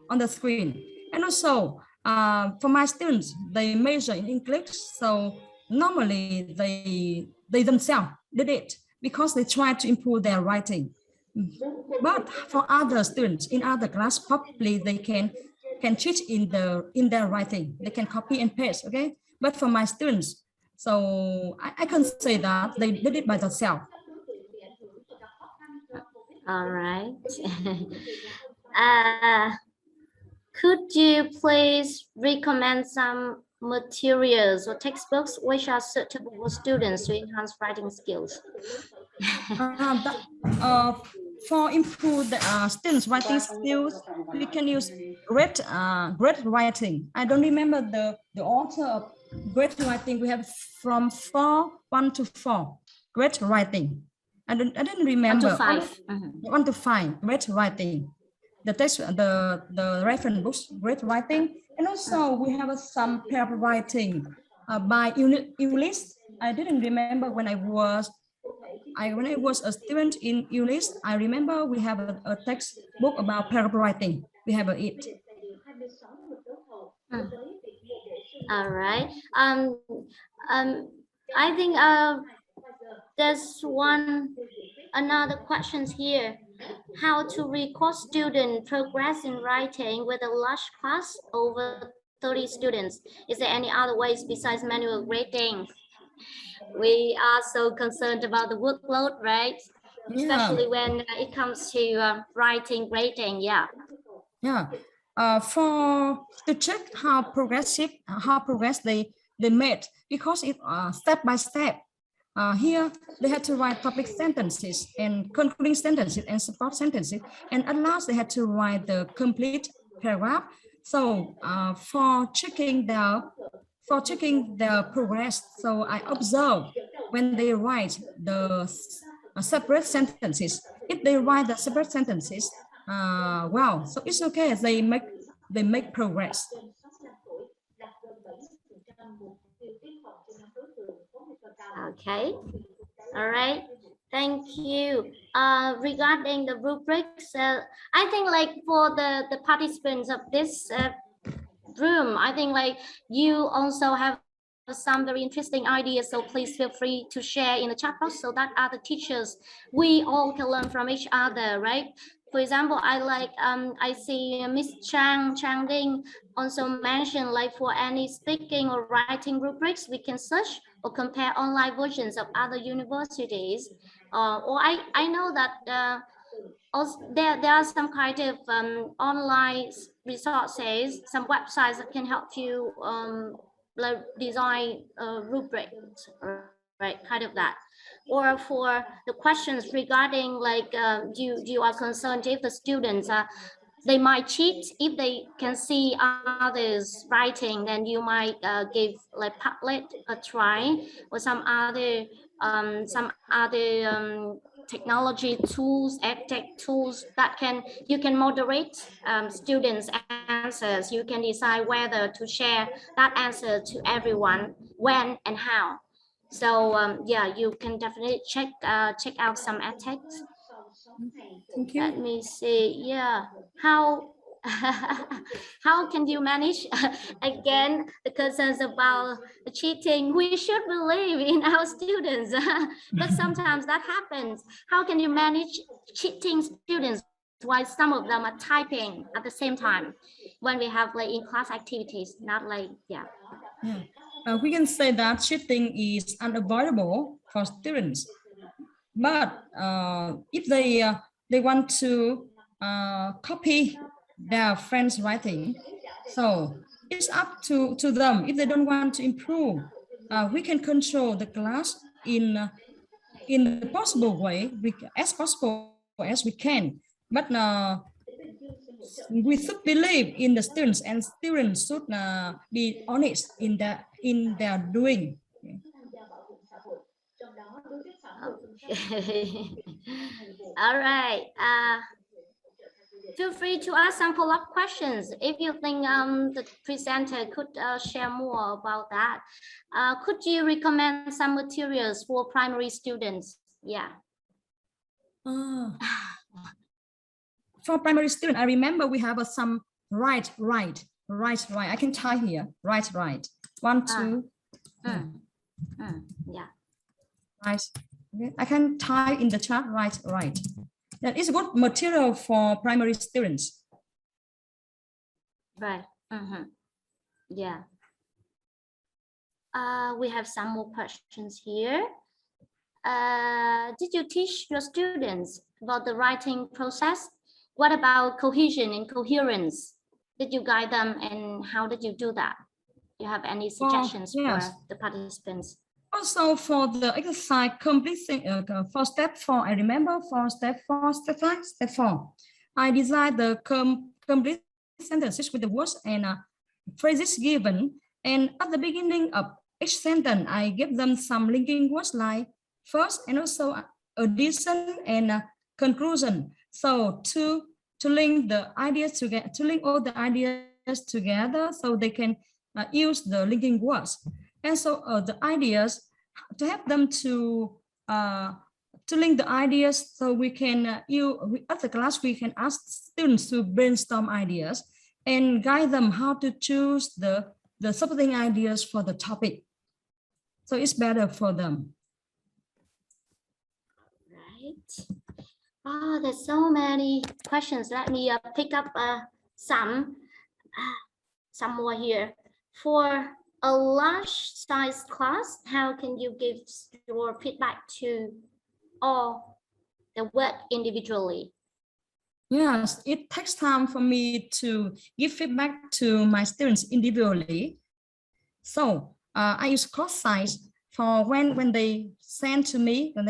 on the screen, and also for my students, they measure in English, so normally they themselves did it because they try to improve their writing. But for other students in other class, probably they can cheat in their writing. They can copy and paste. Okay, but for my students, so I can say that they did it by themselves. All right. Could you please recommend some materials or textbooks which are suitable for students to enhance writing skills? For improve the students' writing skills, we can use great writing. I don't remember the author of great writing. We have from 1 to 4 great writing. I didn't remember. 1 to 5. 1 to 5 great writing. The text, the reference books, great writing, and also we have some paragraph writing by English. I didn't remember when I was a student in English. I remember we have a textbook about paragraph writing. We have it. All right. I think there's another questions here. How to record student progress in writing with a large class over 30 students? Is there any other ways besides manual grading? We are so concerned about the workload, right? Yeah. Especially when it comes to writing, grading. Yeah. Yeah. To check how progress they made, because it step by step. Here they had to write topic sentences and concluding sentences and support sentences, and at last they had to write the complete paragraph. So for checking the progress, so I observe when they write the separate sentences. If they write the separate sentences, wow, so it's okay. They make progress. Okay. All right. Thank you. Regarding the rubrics, I think like for the participants of this room, I think like you also have some very interesting ideas, so please feel free to share in the chat box so that other teachers, we all can learn from each other, right? For example, I see Miss Chang Ding also mentioned like for any speaking or writing rubrics, we can search or compare online versions of other universities. Or I know that also there are some kind of online resources, some websites that can help you like design rubrics, right? Kind of that. Or for the questions regarding like you are concerned if the students they might cheat if they can see others writing, then you might give like Padlet a try, or some other technology tools, edtech tools that you can moderate students' answers. You can decide whether to share that answer to everyone, when and how. So yeah, you can definitely check out some edtechs. Thank you. Let me see. Yeah, how how can you manage again the concerns about cheating? We should believe in our students, but sometimes that happens. How can you manage cheating students while some of them are typing at the same time when we have like in class activities? Not like Yeah. We can say that cheating is unavoidable for students, but if they want to copy their friends' writing, so it's up to them. If they don't want to improve, we can control the class in the possible way, as possible as we can. But we should believe in the students, and students should be honest in their doing. Okay. All right. Feel free to ask some follow-up questions if you think the presenter could share more about that. Could you recommend some materials for primary students? Yeah. For primary student, I remember we have some right. I can type here. Right. 1, 2. Yeah. Right. Okay. I can type in the chat. Right. That is a good material for primary students. Right. Yeah. We have some more questions here. Did you teach your students about the writing process? What about cohesion and coherence? Did you guide them, and how did you do that? Do you have any suggestions for the participants? Also for the exercise completing for step 4, I remember for step 4, I designed the complete sentences with the words and phrases given. And at the beginning of each sentence, I give them some linking words like first and also addition and conclusion. So to link the ideas together, to link all the ideas together, so they can use the linking words. And so the ideas, to help them to link the ideas, so we can at the class we can ask students to brainstorm ideas and guide them how to choose the supporting ideas for the topic. So it's better for them. Right. Oh, there's so many questions. Let me pick up some more here. For a large size class, how can you give your feedback to all the work individually? Yes, it takes time for me to give feedback to my students individually. So I use class size for when they send to me, when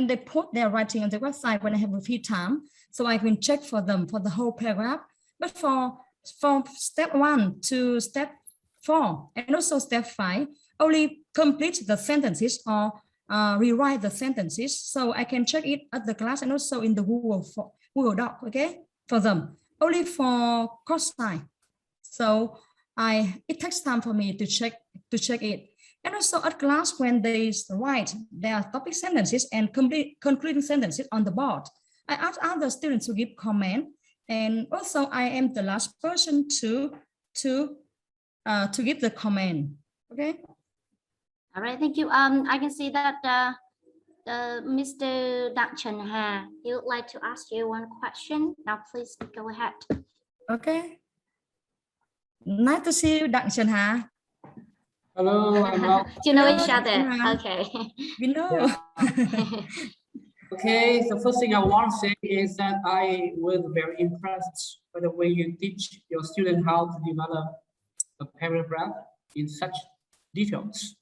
they put their writing on the website, when I have a free time, so I can check for them for the whole paragraph. But for step 1 to step 4 and also step 5, only complete the sentences or rewrite the sentences. So I can check it at the class and also in the Google Doc, okay, for them. Only for course time. So it takes time for me to check it. And also at class, when they write their topic sentences and concluding sentences on the board, I ask other students to give comment. And also I am the last person to give the comment. Okay. All right, thank you. I can see that Mr. Đặng Trần Hà, he would like to ask you one question. Now, please go ahead. Okay. Nice to see you, Đặng Trần Hà. Hello, I'm Rob. You know Hello, each other. Đặng Trần Hà. Okay. We know. Okay, the first thing I want to say is that I was very impressed by the way you teach your student how to develop a paragraph in such details.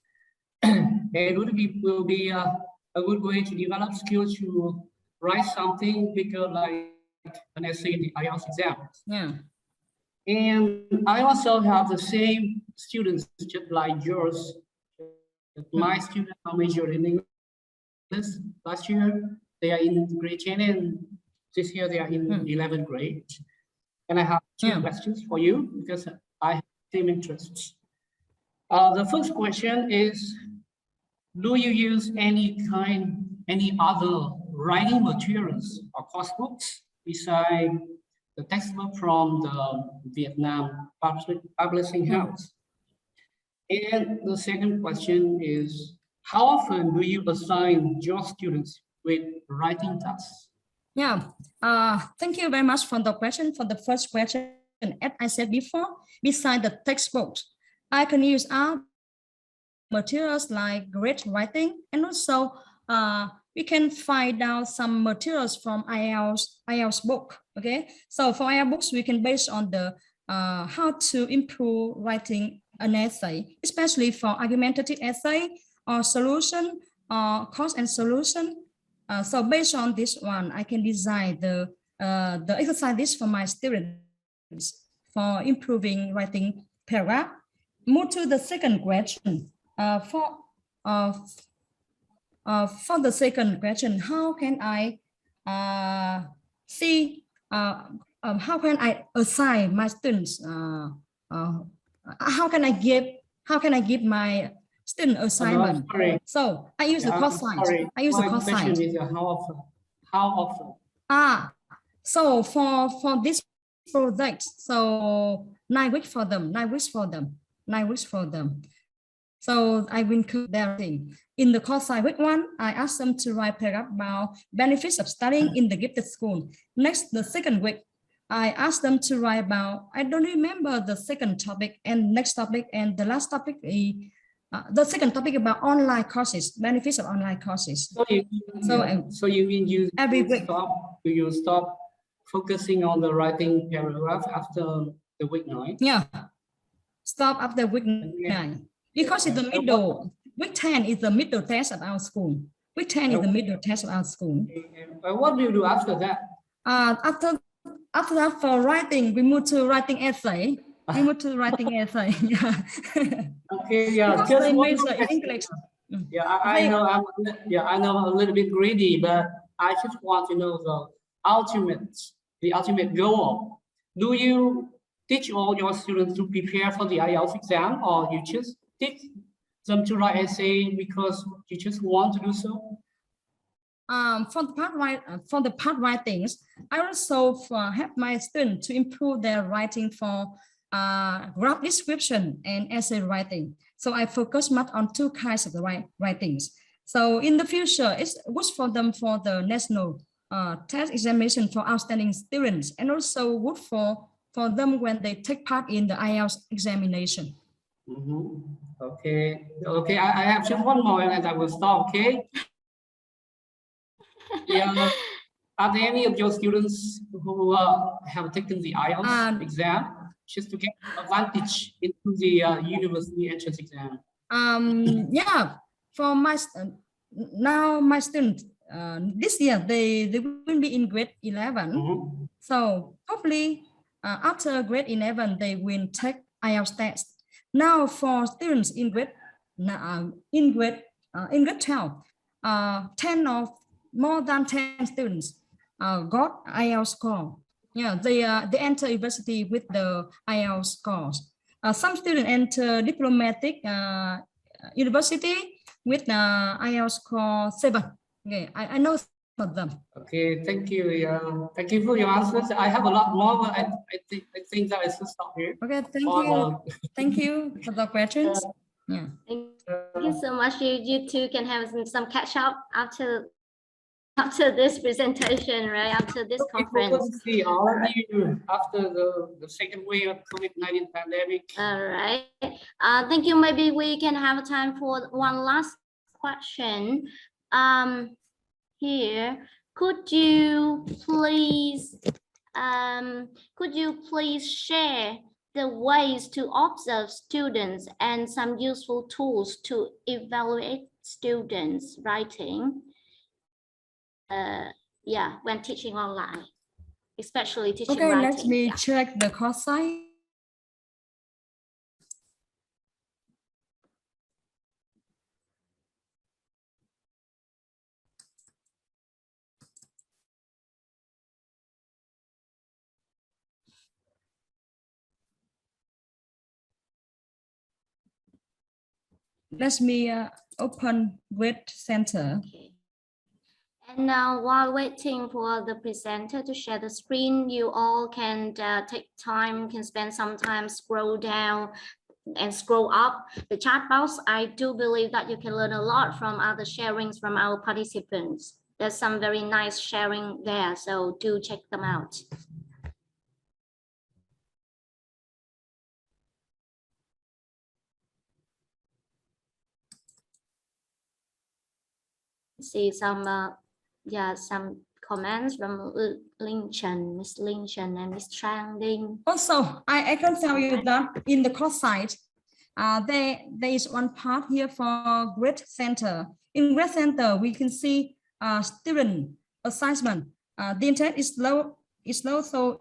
And it will be a good way to develop skills to write something bigger like an essay in the IELTS exam. Yeah. And I also have the same students just like yours. My students are majored in English. Last year, they are in grade 10 and this year they are in 11th grade. And I have two questions for you because I have same interests. The first question is, do you use any other writing materials or course books besides the textbook from the Vietnam Publishing House? And the second question is, how often do you assign your students with writing tasks? Yeah, thank you very much for the question. For the first question, as I said before, beside the textbooks, I can use other materials like great writing, and also we can find out some materials from IELTS book. Okay, so for IELTS books, we can base on the how to improve writing an essay, especially for argumentative essay or solution or cause and solution. So based on this one, I can design the exercises for my students for improving writing paragraph. Move to the second question. For the second question, how can I how can I assign my students? How can I give my student assignment? So I use the course site. I use the course site. Is how often? So for this project, so 9 weeks for them. So I will include their thing. In the course site week 1, I ask them to write paragraph about benefits of studying in the gifted school. Next, the second week, I asked them to write about, I don't remember the second topic and next topic, and the last topic is the second topic about online courses, benefits of online courses. So you mean you every week. Stop focusing on the writing paragraph after the week 9? Yeah, stop after week 9 because it's the middle. Week 10 is the middle test at our school. Week 10 is the middle test at our school. What do you do after that? After that, for writing, we move to writing essay. We move to writing essay. Okay, yeah. Just one English. Yeah, I know. I know I'm a little bit greedy, but I just want to know the ultimate goal. Do you teach all your students to prepare for the IELTS exam, or you just teach them to write essay because you just want to do so? For the part writings, I also help my students to improve their writing for graph description and essay writing. So I focus much on 2 kinds of the writings. So in the future, it's good for them for the national test examination for outstanding students, and also good for them when they take part in the IELTS examination. Okay, I have just one more and I will stop, okay? Yeah. Are there any of your students who have taken the IELTS exam just to get advantage into the university entrance exam? Yeah, for my students this year they will be in grade 11. So hopefully after grade 11 they will take IELTS test. Now for students in grade in grade 12, 10 of more than 10 students got IELTS score. Yeah, they enter university with the IELTS scores. Some students enter diplomatic university with IELTS score 7. Okay, I know some of them. Okay, thank you. Thank you for your answers. I have a lot more, but I think that I should stop here. Okay, thank you. Thank you for the questions. Yeah. Thank you so much. You two can have some catch up after this presentation, right? After this conference. Hope to see all of you after the second wave of COVID-19 pandemic. All right. Thank you. Maybe we can have time for one last question. Here, could you please share the ways to observe students and some useful tools to evaluate students' writing? Yeah, when teaching online, especially teaching writing. Okay, let me check the course site. Let me open Web Center. Okay. And now, while waiting for the presenter to share the screen, you all can take time, can spend some time, scroll down and scroll up the chat box. I do believe that you can learn a lot from other sharings from our participants. There's some very nice sharing there, so do check them out. See some some comments from Linh Trần, Miss Linh Trần and Miss Trang Ding. Also, I can tell you that in the course site, there is one part here for Grade Center. In Grade Center, we can see student assignment. The internet is slow, so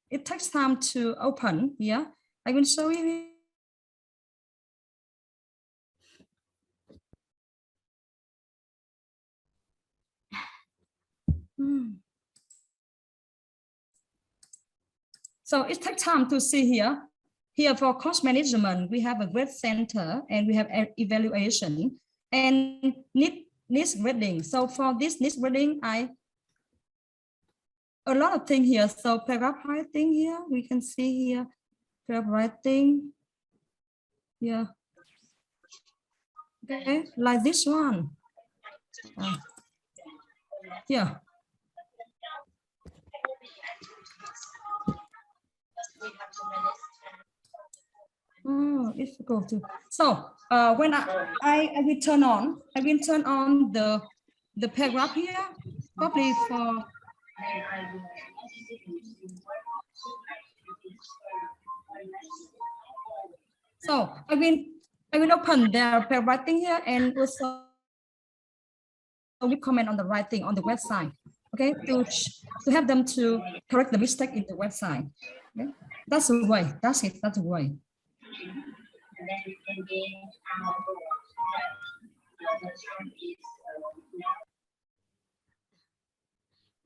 it takes time to open here. I will show you. So it takes time to see here. Here for course management, we have a grade center and we have evaluation and needs grading. So for this needs grading, a lot of things here. So paragraph writing here, we can see here, paragraph writing. Yeah. Okay, like this one. Yeah. It's difficult to. So when I will turn on, the paragraph here, probably for. So I will open the writing here and also we comment on the writing on the website. Okay, to help them to correct the mistake in the website. Okay? That's the way. That's it. That's the way.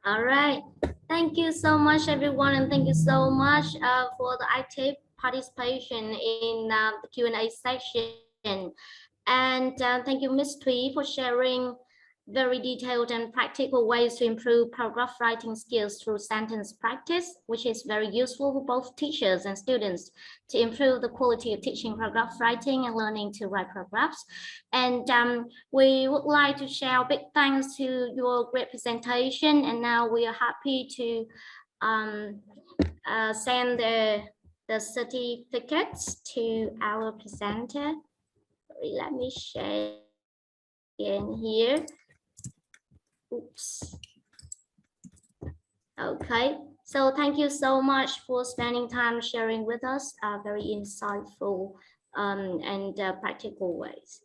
All right. Thank you so much, everyone, and thank you so much for the active participation in the Q&A section. And thank you, Ms. Thúy, for sharing very detailed and practical ways to improve paragraph writing skills through sentence practice, which is very useful for both teachers and students to improve the quality of teaching paragraph writing and learning to write paragraphs. And we would like to share a big thanks to your great presentation. And now we are happy to send the certificates to our presenter. Let me share again here. Oops. Okay, so thank you so much for spending time sharing with us very insightful and practical ways.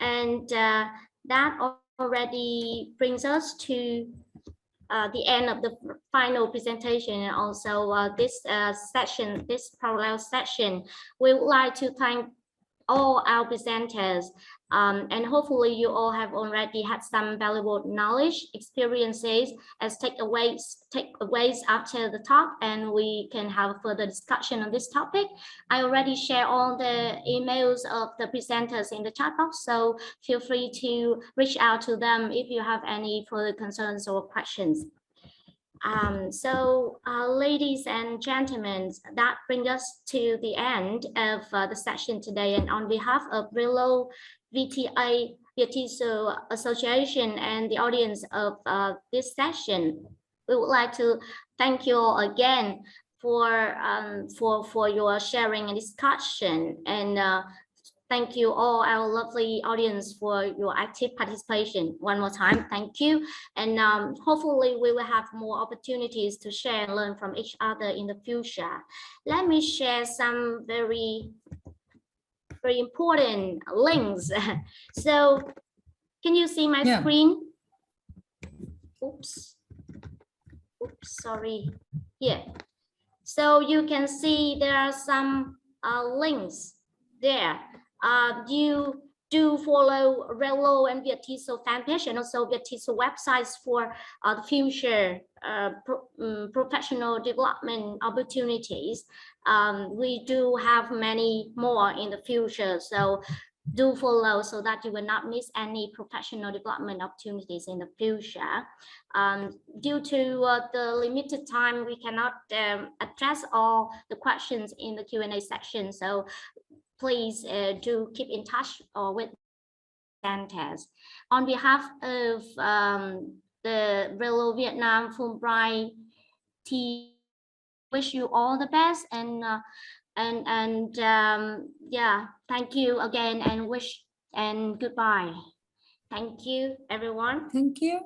And that already brings us to the end of the final presentation, and also this session, this parallel session. We would like to thank all our presenters. And hopefully you all have already had some valuable knowledge, experiences as takeaways after the talk, and we can have further discussion on this topic. I already shared all the emails of the presenters in the chat box, so feel free to reach out to them if you have any further concerns or questions. Ladies and gentlemen, that brings us to the end of the session today. And on behalf of Brillo VTA VTSO Association and the audience of this session, we would like to thank you all again for your sharing and discussion. And thank you all our lovely audience for your active participation. One more time, thank you. And hopefully we will have more opportunities to share and learn from each other in the future. Let me share some very important links. So can you see my screen? Oops, sorry. Here. So you can see there are some links there. You do follow Relo and VTSO fan page and also VTSO websites for the future professional development opportunities. We do have many more in the future, so do follow so that you will not miss any professional development opportunities in the future. Due to the limited time, we cannot address all the questions in the Q&A section, so please do keep in touch with presenters. On behalf of the Relo Vietnam Fulbright team, wish you all the best, and yeah, thank you again, and wish and goodbye. Thank you, everyone. Thank you.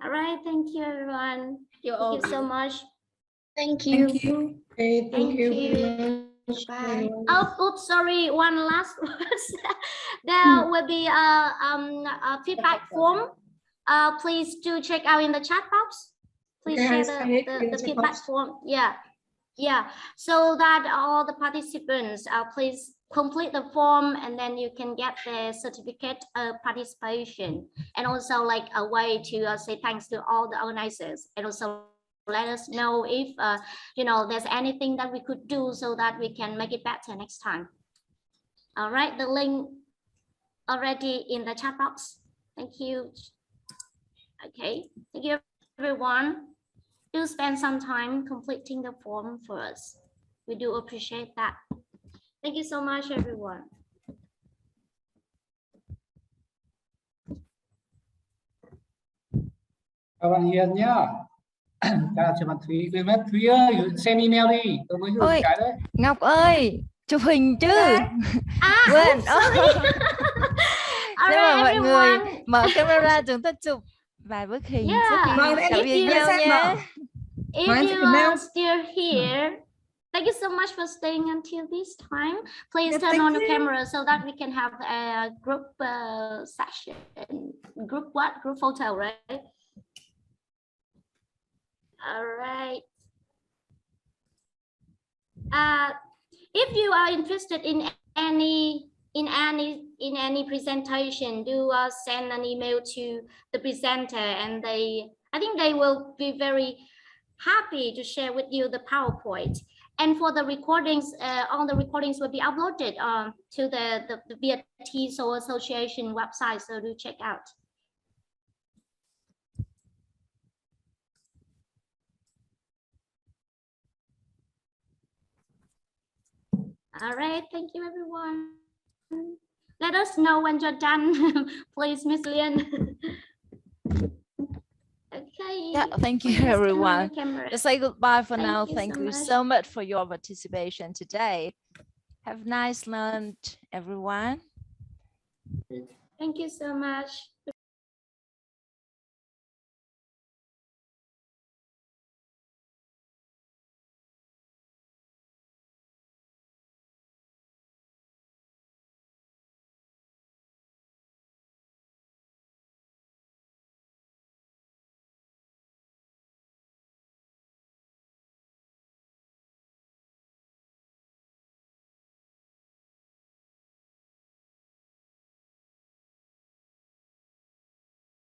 All right, thank you, everyone. Thank you so much. Thank you. Thank you. Okay, thank you very you. much. Bye. Oh, oops, sorry. One last word. There will be a feedback form. Please do check out in the chat box. Please share the feedback form. Yeah. So that all the participants, please complete the form, and then you can get the certificate of participation, and also like a way to say thanks to all the organizers, and also let us know if there's anything that we could do so that we can make it better next time. All right, the link already in the chat box. Thank you. Okay, thank you, everyone. Do spend some time completing the form for us. We do appreciate that. Thank you so much, everyone. Các bạn Hiền nhá. Chào bạn Thúy. Thúy ơi, xem email đi. Tôi mới gửi cái đấy. Ngọc ơi, chụp hình chứ. Quên. Thế mà mọi người mở camera chúng ta chụp vài bức hình trước khi gặp nhau nhé. If you are still here, thank you so much for staying until this time. Please turn on the camera so that we can have a group session. Group photo, right? All right. If you are interested in any presentation, do send an email to the presenter, and I think they will be very happy to share with you the PowerPoint. And for the recordings, all the recordings will be uploaded to the VTSO Association website, so do check out. All right, thank you, everyone. Let us know when you're done, please, Miss Lian. Okay. Yeah, thank you, everyone. Let's say goodbye for now. Thank you so much for your participation today. Have a nice lunch, everyone. Thank you so much.